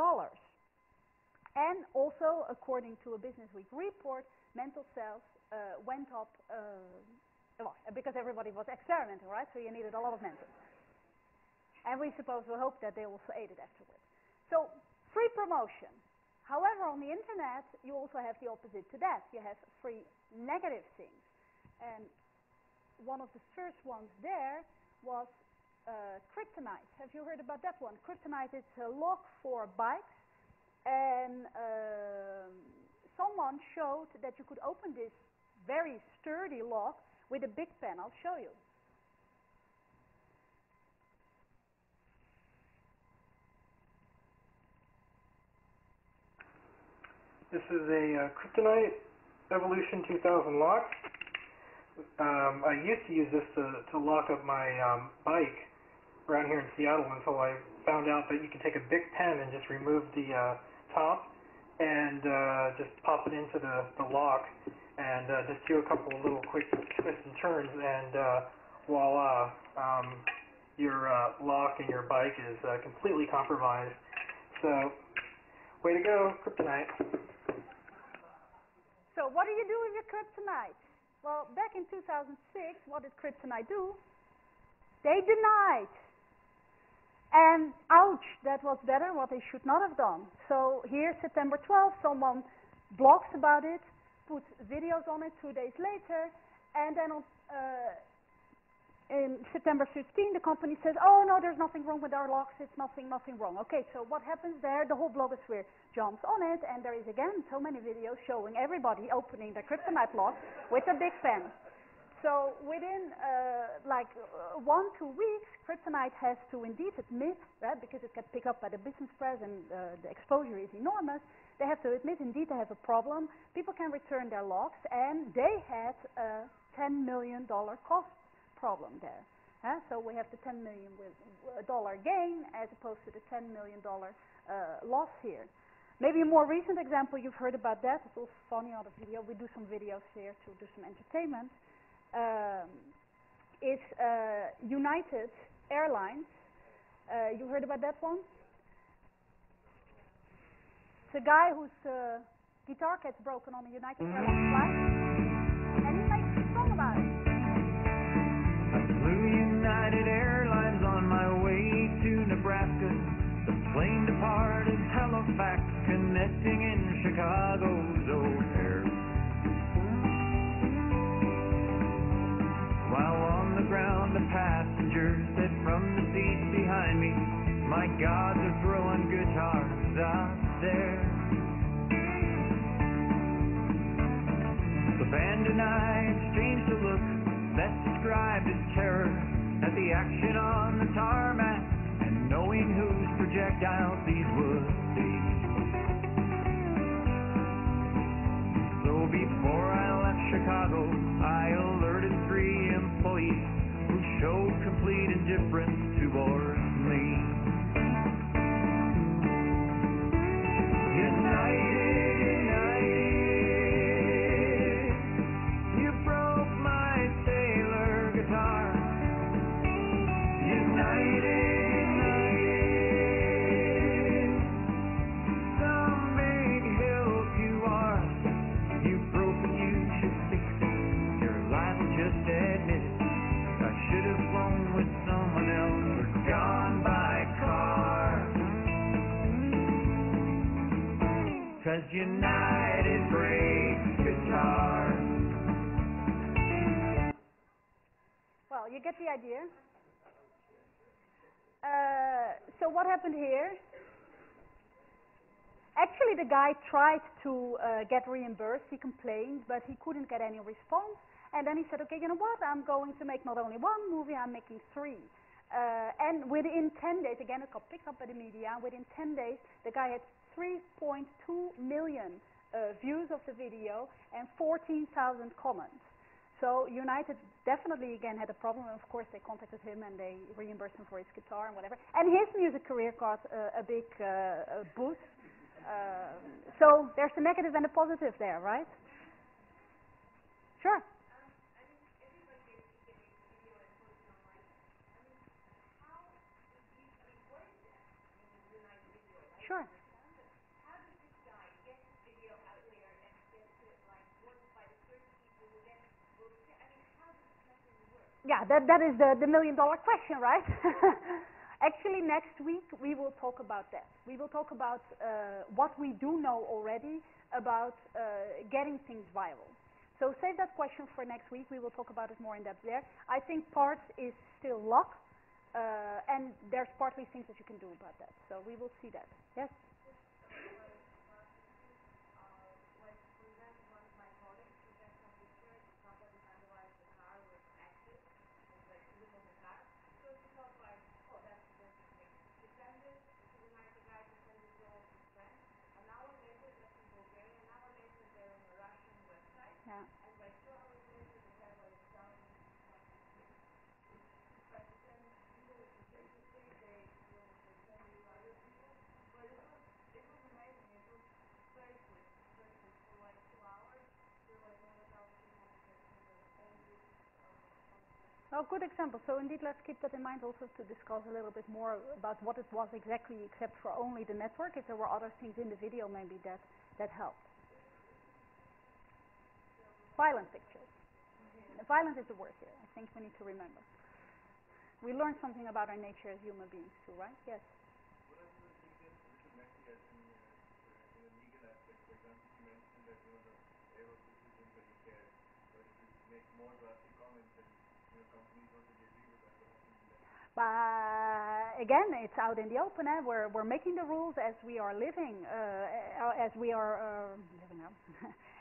And also, according to a Business Week report, Mentos sales went up because everybody was experimenting, right? So you needed a lot of Mentos. And we hope that they also ate it afterwards. So, free promotion. However, on the internet, you also have the opposite to that. You have free negative things. And one of the first ones there was kryptonite. Have you heard about that one? Kryptonite is a lock for bikes, and someone showed that you could open this very sturdy lock with a big pen. I'll show you. This is a kryptonite Evolution 2000 lock. I used to use this to lock up my bike around here in Seattle until I found out that you can take a big pen and just remove the top and just pop it into the lock and just do a couple of little quick twists and turns, and voila, your lock and your bike is completely compromised. So, way to go, kryptonite. So what do you do with your kryptonite? Well, back in 2006, what did kryptonite do? They denied. And ouch, that was better, what they should not have done. So here, September 12th, someone blogs about it, puts videos on it 2 days later, and then on in September 15, the company says, oh no, there's nothing wrong with our locks, it's nothing wrong. Okay, so what happens there? The whole blogosphere jumps on it, and there is again so many videos showing everybody opening their kryptonite lock with a big pen. So within 1 to 2 weeks, kryptonite has to indeed admit, right, because it gets picked up by the business press and the exposure is enormous, they have to admit indeed they have a problem. People can return their locks, and they had a $10 million cost problem there. So we have the $10 million gain as opposed to the $10 million loss here. Maybe a more recent example, you've heard about that. It's also funny on the video. We do some videos here to do some entertainment. Is United Airlines. You heard about that one? It's a guy whose guitar gets broken on a United Airlines flight, and he makes a song about it. Flew United Airlines on my way to Nebraska. The plane departed Halifax, connecting in Chicago's O'Hare. While on the ground, a passenger said from the seat behind me, my God, they're throwing guitars out there. The band and I exchanged a look that described his terror at the action on the tarmac, and knowing whose projectiles these would be. So before I left Chicago, I alerted 3 employees who showed complete indifference towards me. United breaks guitar. Well, you get the idea. So what happened here? Actually, the guy tried to get reimbursed. He complained, but he couldn't get any response. And then he said, okay, you know what? I'm going to make not only 1 movie, I'm making 3. And within 10 days, again, it got picked up by the media. Within 10 days, the guy had 3.2 million views of the video and 14,000 comments. So United definitely again had a problem, and of course they contacted him and they reimbursed him for his guitar and whatever. And his music career got a big boost. So there's the negative and the positive there, right? Sure. Sure. Yeah, that is the million-dollar question, right? Actually, next week we will talk about that. We will talk about what we do know already about getting things viral. So save that question for next week. We will talk about it more in depth there. I think parts is still locked, and there's partly things that you can do about that. So we will see that. Yes? Like, for example, one of my colleagues who has some pictures, somebody vandalized the car with acid, it's like the wheel of the car. So she thought like, oh, that's interesting. She sent it to the nice guy to send it to all of his friends. An hour later, that's in Bulgaria, an hour later they're on a Russian website. Yeah. And like 2 hours later they have like thousands of views. But then people, it's interesting, they will send it to other people. But it was amazing. It was very quick for like 2 hours. There was no doubt that people get all this Oh, good example. So indeed, let's keep that in mind also to discuss a little bit more about what it was exactly, except for only the network. If there were other things in the video, maybe that helped. Violent pictures. Violent is the word here. I think we need to remember. We learned something about our nature as human beings too, right? Yes. What are the things that little messy as in a legal aspect? For example, you mentioned that the error decisions that you care, but if you make more drastic comments, then companies don't really agree with that. What happens in that? But again, it's out in the open. We're making the rules as we are living, as we are living out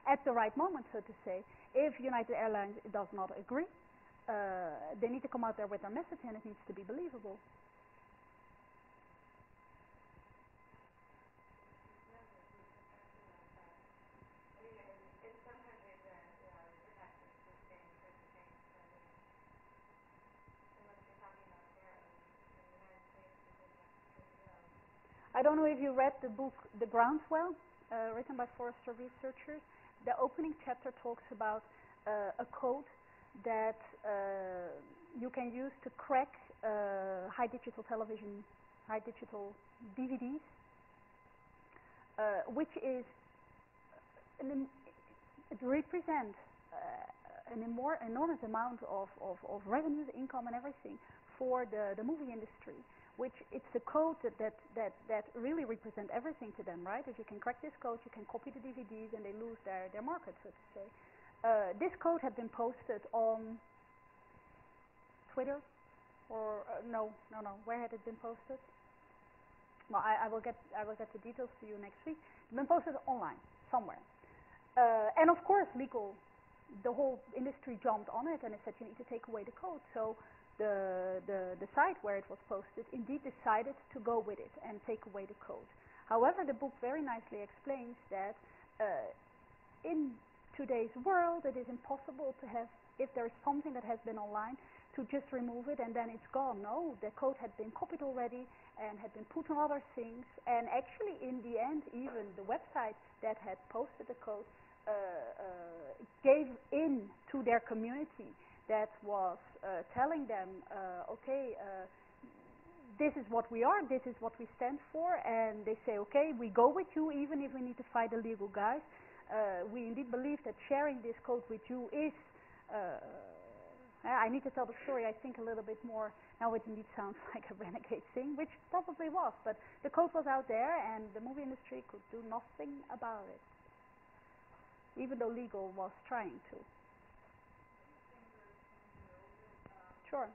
at the right moment, so to say. If United Airlines does not agree, they need to come out there with their message, and it needs to be believable. in some countries there are protections for saying certain things. Unless you're talking about terrorism. In the United States, people have to I don't know if you read the book The Groundswell, written by Forrester researchers. The opening chapter talks about a code that you can use to crack high digital television, high digital DVDs, which is it represents an enormous amount of revenues, income, and everything for the movie industry. Which it's the code that really represent everything to them, right? If you can crack this code, you can copy the DVDs, and they lose their market, so to say. This code had been posted on Twitter, or no. Where had it been posted? Well, I will get the details to you next week. It's been posted online somewhere, and of course, the whole industry jumped on it, and it said you need to take away the code. So the site where it was posted indeed decided to go with it and take away the code. However, the book very nicely explains that in today's world it is impossible to have, if there is something that has been online, to just remove it and then it's gone. No, the code had been copied already and had been put on other things, and actually in the end even the website that had posted the code gave in to their community that was telling them, okay, this is what we are, this is what we stand for, and they say, okay, we go with you even if we need to fight the legal guys. We indeed believe that sharing this code with you is, I need to tell the story, I think, a little bit more. Now it indeed sounds like a renegade thing, which probably was, but the code was out there and the movie industry could do nothing about it, even though legal was trying to. Sure.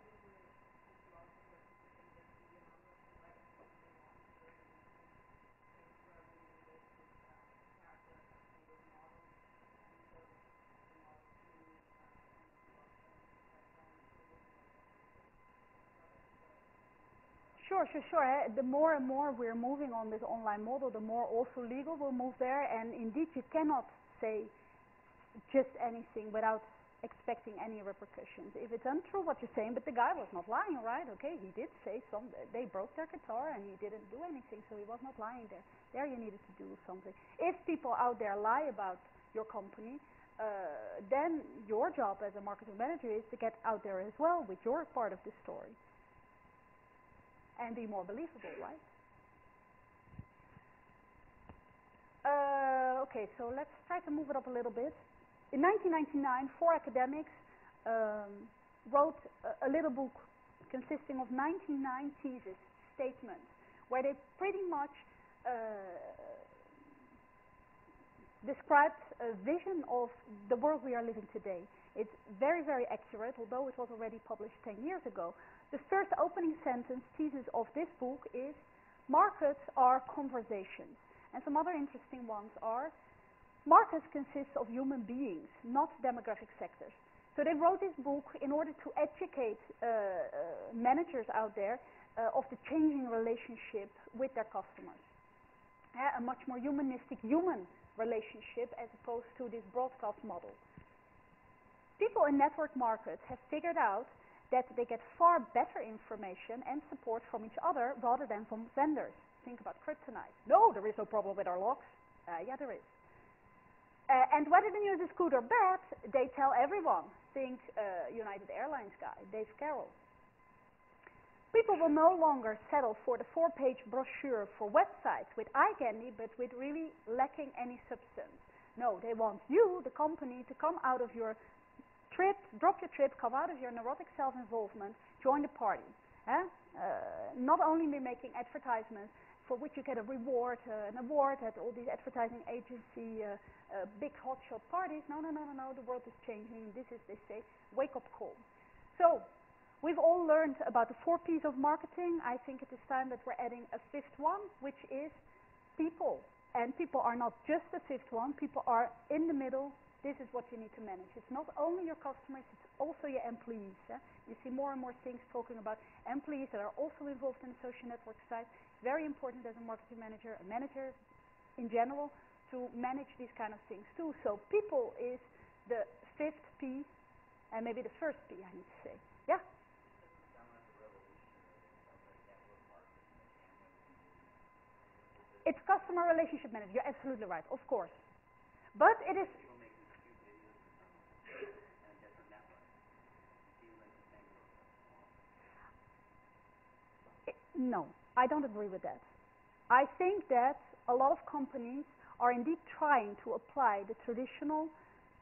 Sure. The more and more we're moving on this online model, the more also legal will move there, and indeed you cannot say just anything without expecting any repercussions. If it's untrue what you're saying, but the guy was not lying, right? Okay, he did say they broke their guitar and he didn't do anything, so he was not lying there. There you needed to do something. If people out there lie about your company, then your job as a marketing manager is to get out there as well with your part of the story and be more believable, right? Okay, so let's try to move it up a little bit. In 1999, 4 academics wrote a little book consisting of 99 thesis statements where they pretty much describes a vision of the world we are living today. It's very, very accurate, although it was already published 10 years ago. The first opening sentence thesis of this book is, markets are conversations. And some other interesting ones are, markets consist of human beings, not demographic sectors. So they wrote this book in order to educate managers out there of the changing relationship with their customers. A much more humanistic human relationship as opposed to this broadcast model. People in network markets have figured out that they get far better information and support from each other rather than from vendors. Think about kryptonite. No, there is no problem with our locks. Yeah, there is. And whether the news is good or bad, they tell everyone. Think United Airlines guy, Dave Carroll. People will no longer settle for the 4-page brochure for websites with eye candy, but with really lacking any substance. No, they want you, the company, to come out of your trip, drop your trip, come out of your neurotic self-involvement, join the party. Not only be making advertisements for which you get a reward, an award at all these advertising agency, big hotshot parties. No, the world is changing. This is, they say, wake-up call. So, we've all learned about the 4 P's of marketing. I think it is time that we're adding a 5th one, which is people. And people are not just the 5th one, people are in the middle. This is what you need to manage. It's not only your customers, it's also your employees. You see more and more things talking about employees that are also involved in the social network side. It's very important as a marketing manager, a manager in general, to manage these kind of things too. So people is the 5th P, and maybe the 1st P, I need to say. Yeah? It's customer relationship management. You're absolutely right, of course. But it is... No, I don't agree with that. I think that a lot of companies are indeed trying to apply the traditional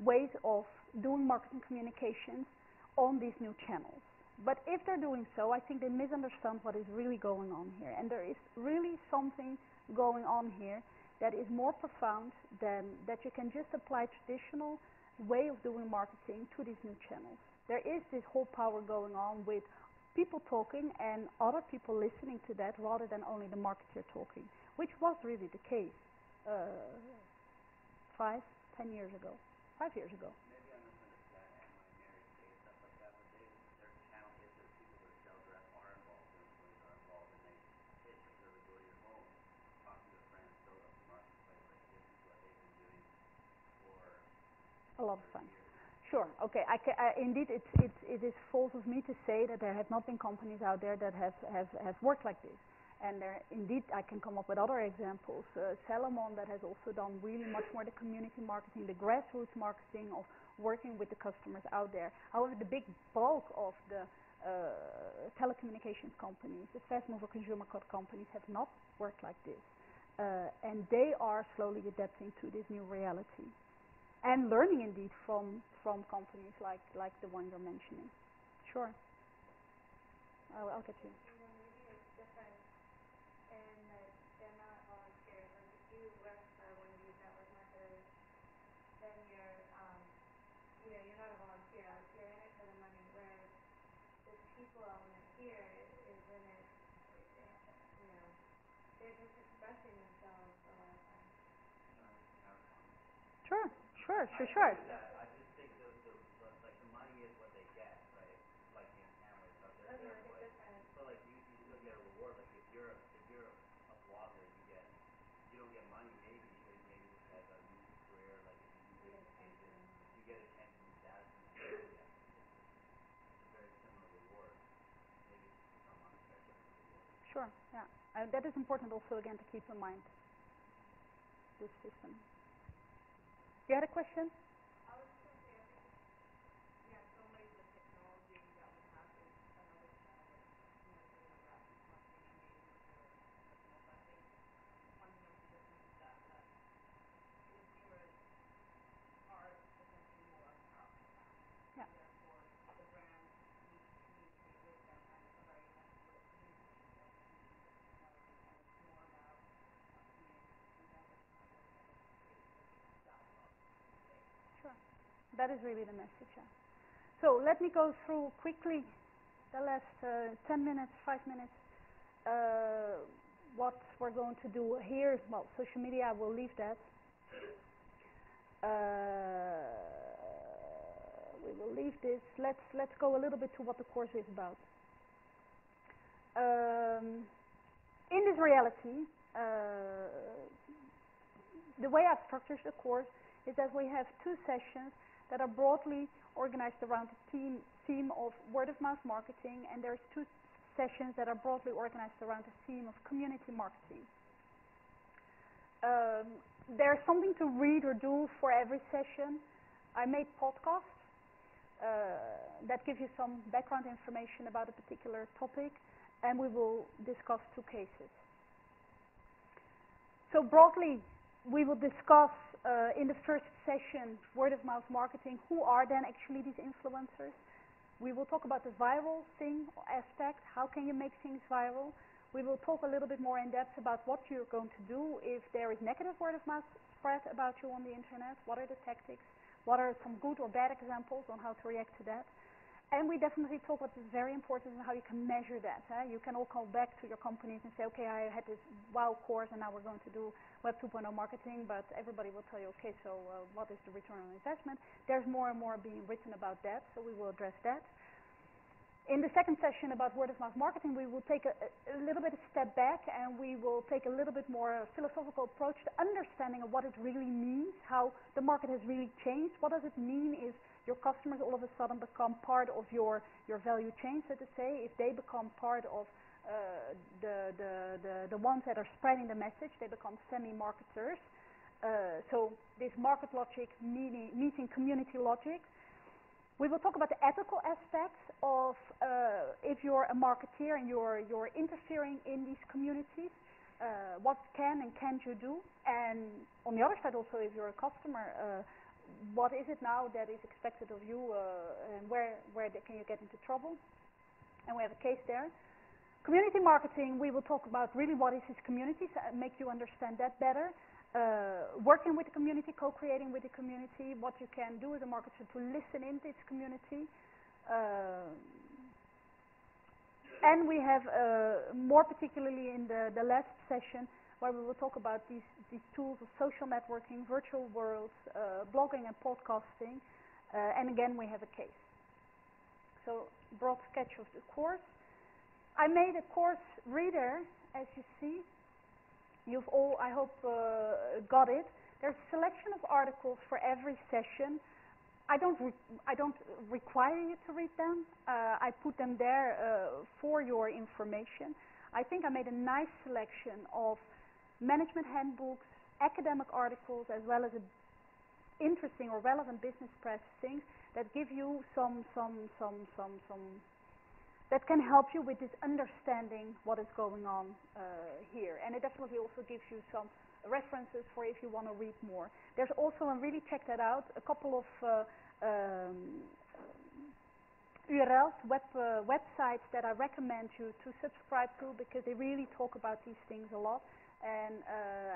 ways of doing marketing communications on these new channels. But if they're doing so, I think they misunderstand what is really going on here. And there is really something going on here that is more profound than that you can just apply traditional way of doing marketing to these new channels. There is this whole power going on with people talking and other people listening to that rather than only the marketer talking, which was really the case 5, 10 years ago, 5 years ago. Maybe I misunderstand at my married state, stuff like that, but their channel hits their people, their sales reps are involved, their employees are involved, and they pitch or really go to your home, talk to their friends, build up the marketplace. Like this is what they've been doing for a lot of time. Sure. Okay. Indeed, it is false of me to say that there have not been companies out there that have worked like this. And there, indeed, I can come up with other examples. Salomon that has also done really much more the community marketing, the grassroots marketing of working with the customers out there. However, the big bulk of the telecommunications companies, the fast mover consumer companies have not worked like this. And they are slowly adapting to this new reality. And learning indeed from companies like the one you're mentioning. Sure. I'll get you. Maybe it's different in that they're not volunteers. Like if you work for one of these network marketers, then you're not a volunteer. You're in it for the money. Whereas this people element here is in it, they're just expressing themselves a lot of times. Sure. I just think like the money is what they get, right? Like in Hamlet stuff, they're there for it. But like you still get a reward. Like if you're a blogger, you don't get money maybe this has a new career. Like if you do big pages, you get attention and status and yeah, it's a very similar reward. Maybe it's some aspect of the reward. Sure. Yeah. That is important also again to keep in mind. This system. You had a question? I was just going to say, I think, so many of the technology that we have is another channel of doing a graphic marketing engagement or personal. So I think the fundamental difference is that consumers are essentially more powerful now. Yeah. And therefore, the brand needs to communicate with them, and it's a very network communication than it used to be with technology, and it's more about communicating through networks, network, network, Facebook, That is really the message. Yeah. So let me go through quickly the last 10 minutes, 5 minutes, what we're going to do here. Well, social media, I will leave that. We will leave this. Let's go a little bit to what the course is about. In this reality, the way I've structured the course is that we have 2 sessions that are broadly organized around the theme of word-of-mouth marketing, and there's 2 sessions that are broadly organized around the theme of community marketing. There's something to read or do for every session. I made podcasts that give you some background information about a particular topic, and we will discuss 2 cases. So broadly, we will discuss in the first session word-of-mouth marketing. Who are then actually these influencers? We will talk about the viral thing aspect. How can you make things viral? We will talk a little bit more in depth about what you're going to do if there is negative word-of-mouth spread about you on the internet. What are the tactics? What are some good or bad examples on how to react to that? And we definitely talk what is very important and how you can measure that. You can all call back to your companies and say, okay, I had this wow course and now we're going to do Web 2.0 marketing, but everybody will tell you, okay, so what is the return on investment? There's more and more being written about that, so we will address that. In the second session about word-of-mouth marketing, we will take a little bit of step back and we will take a little bit more philosophical approach to understanding of what it really means, how the market has really changed. What does it mean if your customers all of a sudden become part of your value chain, so to say, if they become part of the ones that are spreading the message, they become semi-marketers. So this market logic meeting community logic. We will talk about the ethical aspects of if you're a marketeer and you're interfering in these communities, what can and can't you do? And on the other side also, if you're a customer, what is it now that is expected of you, and where can you get into trouble? And we have a case there. Community marketing, we will talk about really what is this community, so make you understand that better. Working with the community, co-creating with the community, what you can do as a marketer to listen into its community. And we have, more particularly in the last session, where we will talk about these tools of social networking, virtual worlds, blogging and podcasting, and again we have a case. So, broad sketch of the course. I made a course reader, as you see. You've all, I hope, got it. There's a selection of articles for every session. I don't require you to read them. I put them there for your information. I think I made a nice selection of management handbooks, academic articles, as well as interesting or relevant business press things that give you that can help you with this understanding what is going on here. And it definitely also gives you some references for if you want to read more. There's also, and really check that out, a couple of URLs, websites that I recommend you to subscribe to because they really talk about these things a lot. And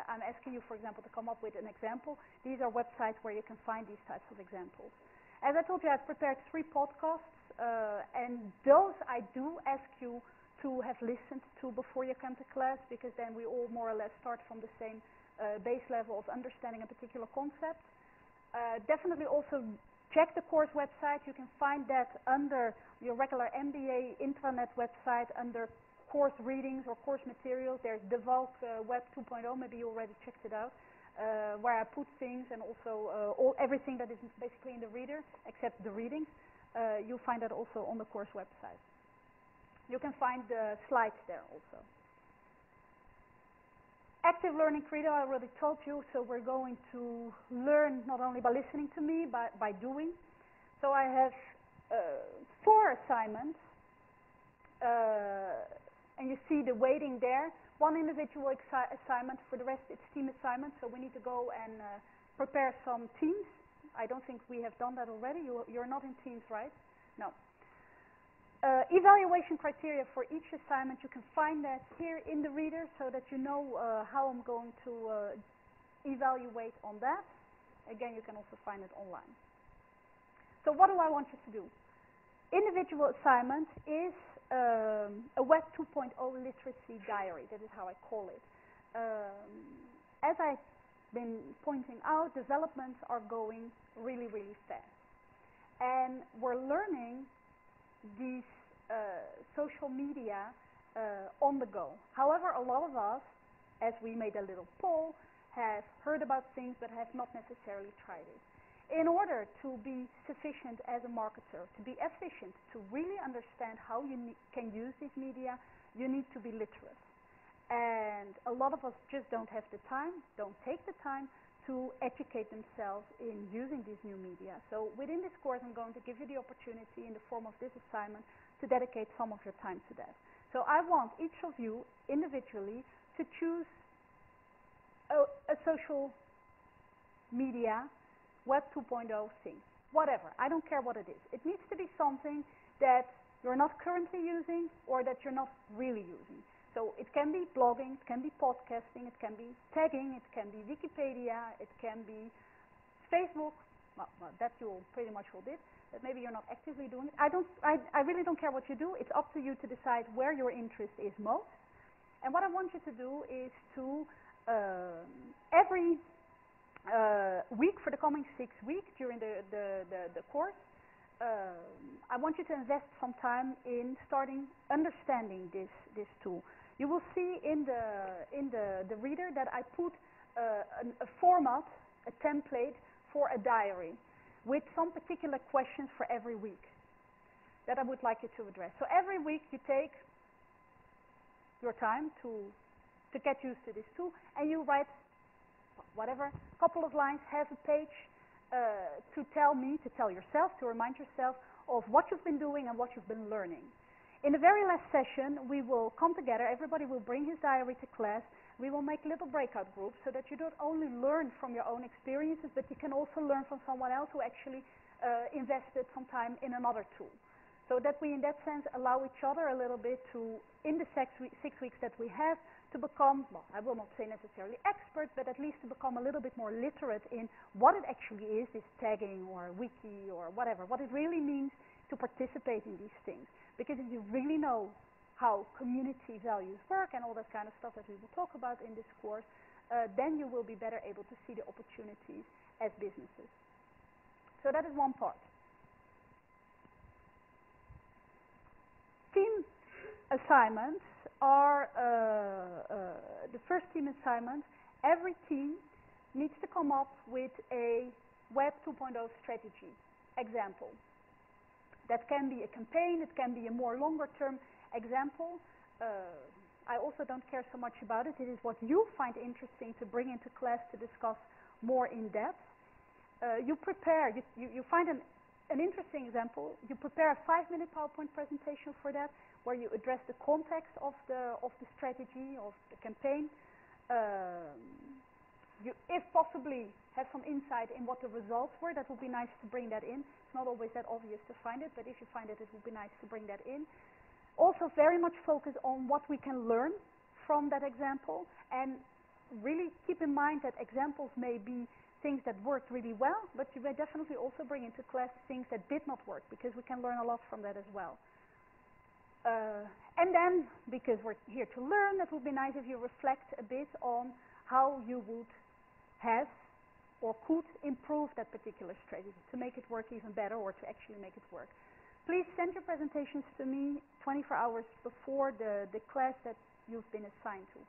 I'm asking you, for example, to come up with an example. These are websites where you can find these types of examples. As I told you, I've prepared 3 podcasts, and those I do ask you to have listened to before you come to class, because then we all more or less start from the same base level of understanding a particular concept. Definitely also check the course website. You can find that under your regular MBA intranet website under course readings or course materials. There's Devalk Web 2.0, maybe you already checked it out, where I put things and also everything that is basically in the reader except the readings. You'll find that also on the course website. You can find the slides there also. Active learning credo, I already told you, so we're going to learn not only by listening to me, but by doing. So I have 4 assignments, and you see the weighting there. 1 individual assignment, for the rest it's team assignments, so we need to go and prepare some teams. I don't think we have done that already. You're not in teams, right? No. Evaluation criteria for each assignment, you can find that here in the reader so that you know how I'm going to evaluate on that. Again, you can also find it online. So what do I want you to do? Individual assignment is a Web 2.0 literacy diary. That is how I call it. As I've been pointing out, developments are going really, really fast. And we're learning these social media on the go. However, a lot of us, as we made a little poll, have heard about things but have not necessarily tried it. In order to be sufficient as a marketer, to be efficient, to really understand how you can use these media, you need to be literate. And a lot of us just don't have the time, don't take the time to educate themselves in using these new media. So within this course, I'm going to give you the opportunity in the form of this assignment to dedicate some of your time to that. So I want each of you individually to choose a social media Web 2.0 thing, whatever. I don't care what it is. It needs to be something that you're not currently using or that you're not really using. So it can be blogging, it can be podcasting, it can be tagging, it can be Wikipedia, it can be Facebook. Well, that you pretty much all did, but maybe you're not actively doing it. I really don't care what you do. It's up to you to decide where your interest is most. And what I want you to do is to every week for the coming 6 weeks during the course, I want you to invest some time in starting understanding this tool. You will see in the reader that I put a format, a template for a diary with some particular questions for every week that I would like you to address. So every week you take your time to get used to this tool and you write whatever, couple of lines, half a page to tell yourself, to remind yourself of what you've been doing and what you've been learning. In the very last session, we will come together, everybody will bring his diary to class, we will make little breakout groups so that you don't only learn from your own experiences, but you can also learn from someone else who actually invested some time in another tool. So that we, in that sense, allow each other a little bit to, in the 6 weeks that we have, to become, well, I will not say necessarily expert, but at least to become a little bit more literate in what it actually is, this tagging or wiki or whatever, what it really means to participate in these things. Because if you really know how community values work and all that kind of stuff that we will talk about in this course, then you will be better able to see the opportunities as businesses. So that is one part. Team assignments are the first team assignment. Every team needs to come up with a Web 2.0 strategy example. That can be a campaign, it can be a more longer term example. I also don't care so much about it. It is what you find interesting to bring into class to discuss more in depth. You prepare, you find an interesting example. You prepare a 5-minute PowerPoint presentation for that, where you address the context of the strategy, of the campaign. You, if possibly, have some insight in what the results were. That would be nice to bring that in. It's not always that obvious to find it, but if you find it, it would be nice to bring that in. Also, very much focus on what we can learn from that example, and really keep in mind that examples may be things that worked really well, but you may definitely also bring into class things that did not work, because we can learn a lot from that as well. And then, because we're here to learn, it would be nice if you reflect a bit on how you would have or could improve that particular strategy to make it work even better, or to actually make it work. Please send your presentations to me 24 hours before the class that you've been assigned to.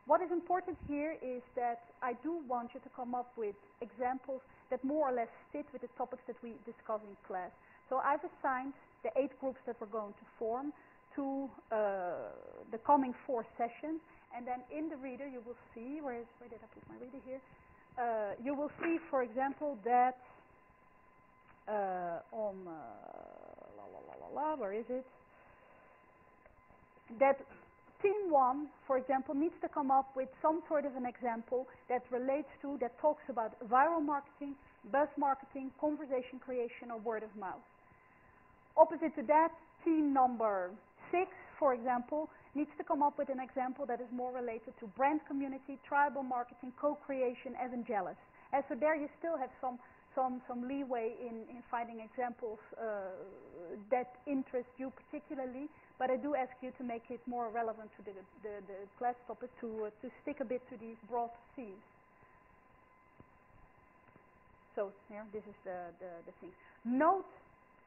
What is important here is that I do want you to come up with examples that more or less fit with the topics that we discuss in class. So I've assigned the 8 groups that we're going to form to the coming 4 sessions, and then in the reader you will see, where did I put my reader here? You will see, for example, that where is it? That Team 1, for example, needs to come up with some sort of an example that relates to, that talks about viral marketing, buzz marketing, conversation creation, or word of mouth. Opposite to that, team number 6, for example, needs to come up with an example that is more related to brand community, tribal marketing, co-creation, evangelist. And so there you still have some some leeway in finding examples that interest you particularly, but I do ask you to make it more relevant to the class topic, to stick a bit to these broad themes. So here, this is the thing. Note,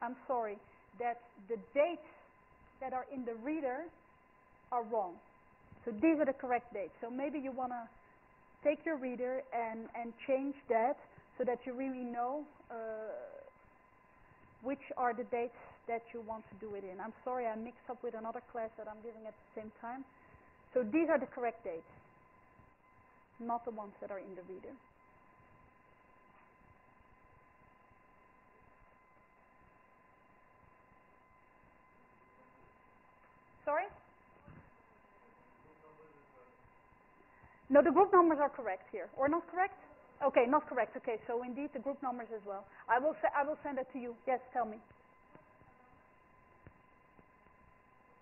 I'm sorry, that the dates that are in the reader are wrong. So these are the correct dates. So maybe you want to take your reader and change that so that you really know which are the dates that you want to do it in. I'm sorry, I mixed up with another class that I'm giving at the same time. So these are the correct dates, not the ones that are in the reader. Sorry? No, the group numbers are correct here. Or not correct? Okay, not correct. Okay, so indeed the group numbers as well. I will send it to you. Yes, tell me.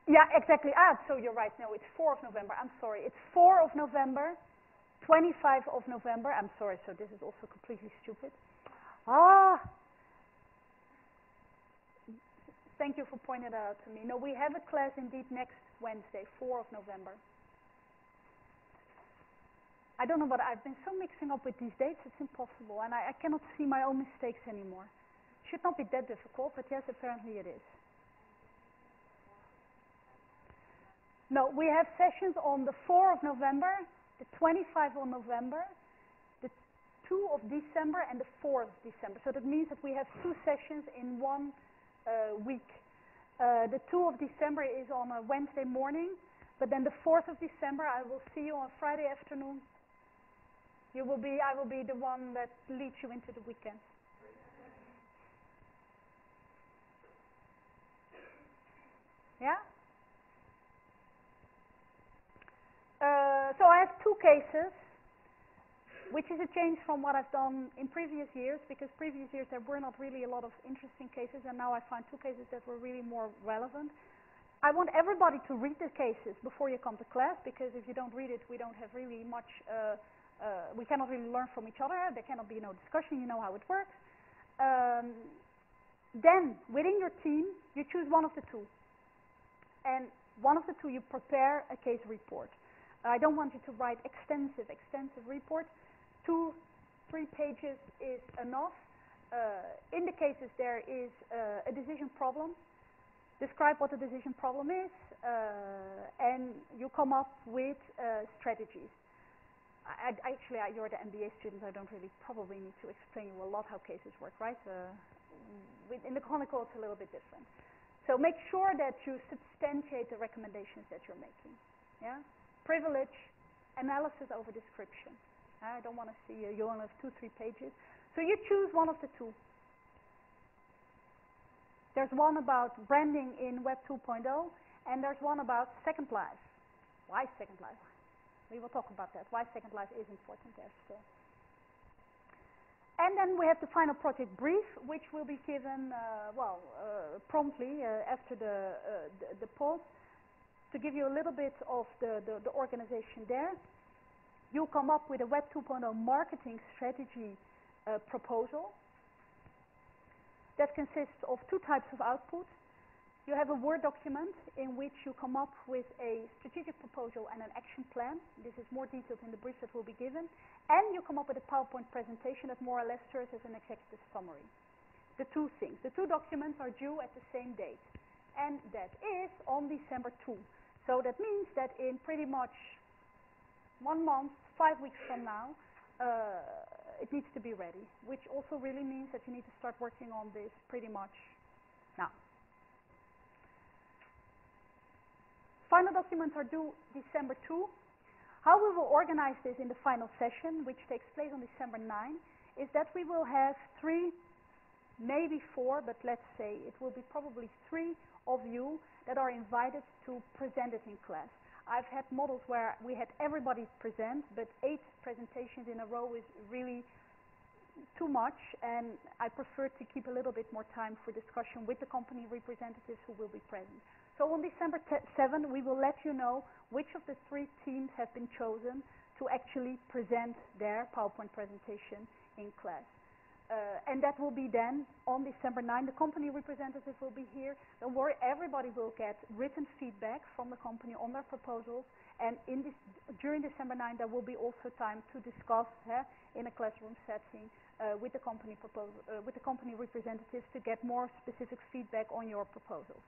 Yeah, exactly. So you're right. No, it's 4 of November. I'm sorry. It's 4 of November, 25 of November. I'm sorry, so this is also completely stupid. Thank you for pointing it out to me. No, we have a class indeed next Wednesday, 4 of November. I don't know, but I've been so mixing up with these dates, it's impossible, and I cannot see my own mistakes anymore. Should not be that difficult, but yes, apparently it is. No, we have sessions on the 4 of November, the 25 of November, the 2 of December, and the 4th of December. So that means that we have 2 sessions in one week. The 2 of December is on a Wednesday morning, but then the 4th of December, I will see you on Friday afternoon. I will be the one that leads you into the weekend. Yeah? So I have 2 cases, which is a change from what I've done in previous years, because previous years there were not really a lot of interesting cases, and now I find 2 cases that were really more relevant. I want everybody to read the cases before you come to class, because if you don't read it, we don't have really much, we cannot really learn from each other, there cannot be no discussion, you know how it works. Then, within your team, you choose one of the 2. And one of the 2, you prepare a case report. I don't want you to write extensive reports. 2-3 pages is enough. In the cases, there is a decision problem. Describe what the decision problem is, and you come up with strategies. Actually, you're the MBA student. I don't really probably need to explain you a lot how cases work, right? In the Chronicle, it's a little bit different. So make sure that you substantiate the recommendations that you're making. Yeah, privilege, analysis over description. I don't want to see you only have 2-3 pages. So you choose one of the 2. There's one about branding in Web 2.0, and there's one about Second Life. Why Second Life? We will talk about that. Why Second Life is important there still. And then we have the final project brief, which will be given, promptly after the pause, to give you a little bit of the organization there. You'll come up with a Web 2.0 marketing strategy proposal that consists of 2 types of output. You have a Word document in which you come up with a strategic proposal and an action plan. This is more detailed in the brief that will be given. And you come up with a PowerPoint presentation that more or less serves as an executive summary. The 2 things. The 2 documents are due at the same date. And that is on December 2. So that means that in pretty much 1 month, 5 weeks from now, it needs to be ready. Which also really means that you need to start working on this pretty much now. Final documents are due December 2. How we will organize this in the final session, which takes place on December 9, is that we will have 3, maybe 4, but let's say it will be probably 3 of you that are invited to present it in class. I've had models where we had everybody present, but 8 presentations in a row is really too much, and I prefer to keep a little bit more time for discussion with the company representatives who will be present. So on December 7, we will let you know which of the 3 teams have been chosen to actually present their PowerPoint presentation in class. And that will be then on December 9. The company representative will be here. Don't worry, everybody will get written feedback from the company on their proposals. And during December 9, there will be also time to discuss in a classroom setting with the company representatives to get more specific feedback on your proposals.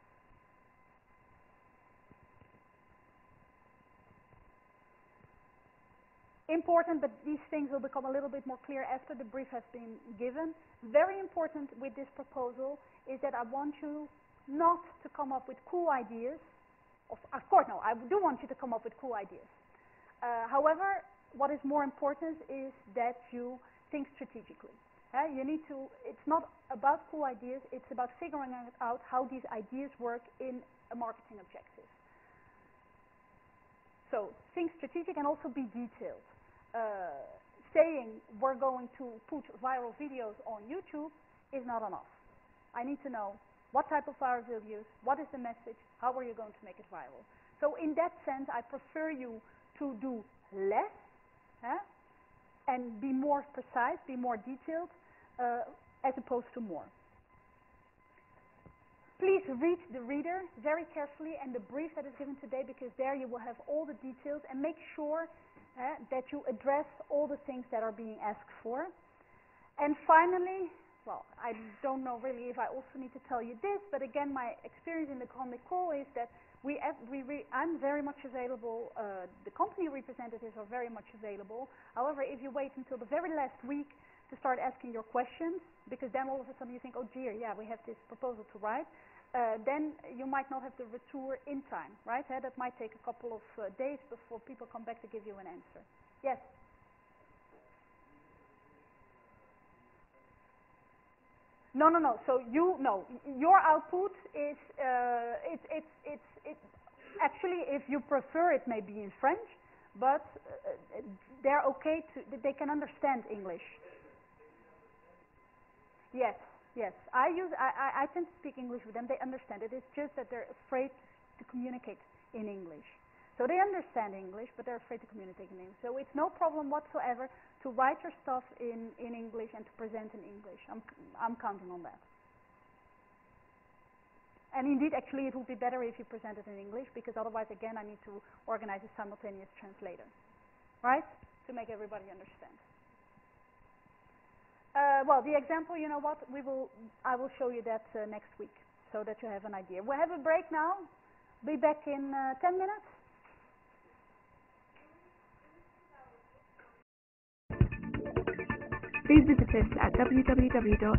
Important, but these things will become a little bit more clear after the brief has been given. Very important with this proposal is that I want you not to come up with cool ideas. Of course, no, I do want you to come up with cool ideas. However, what is more important is that you think strategically. You need to, it's not about cool ideas, it's about figuring out how these ideas work in a marketing objective. So think strategic and also be detailed. Saying we're going to put viral videos on YouTube is not enough. I need to know what type of viral videos, what is the message, how are you going to make it viral. So in that sense, I prefer you to do less and be more precise, be more detailed, as opposed to more. Please read the reader very carefully and the brief that is given today, because there you will have all the details, and make sure that you address all the things that are being asked for. And finally, well, I don't know really if I also need to tell you this, but again, my experience in the Grand École is that I'm very much available, the company representatives are very much available. However, if you wait until the very last week to start asking your questions, because then all of a sudden you think, oh dear, yeah, we have this proposal to write, then you might not have the retour in time, right? That might take a couple of days before people come back to give you an answer. Yes? No. So your output is actually, if you prefer, it may be in French, but they're okay they can understand English. Yes. I tend to speak English with them. They understand it. It's just that they're afraid to communicate in English. So they understand English, but they're afraid to communicate in English. So it's no problem whatsoever to write your stuff in English and to present in English. I'm counting on that. And indeed, actually, it would be better if you present it in English, because otherwise, again, I need to organize a simultaneous translator, right, to make everybody understand. Well, the example, you know what, I will show you that next week, so that you have an idea. We'll have a break now. Be back in 10 minutes. Please visit us at www.atc.edu.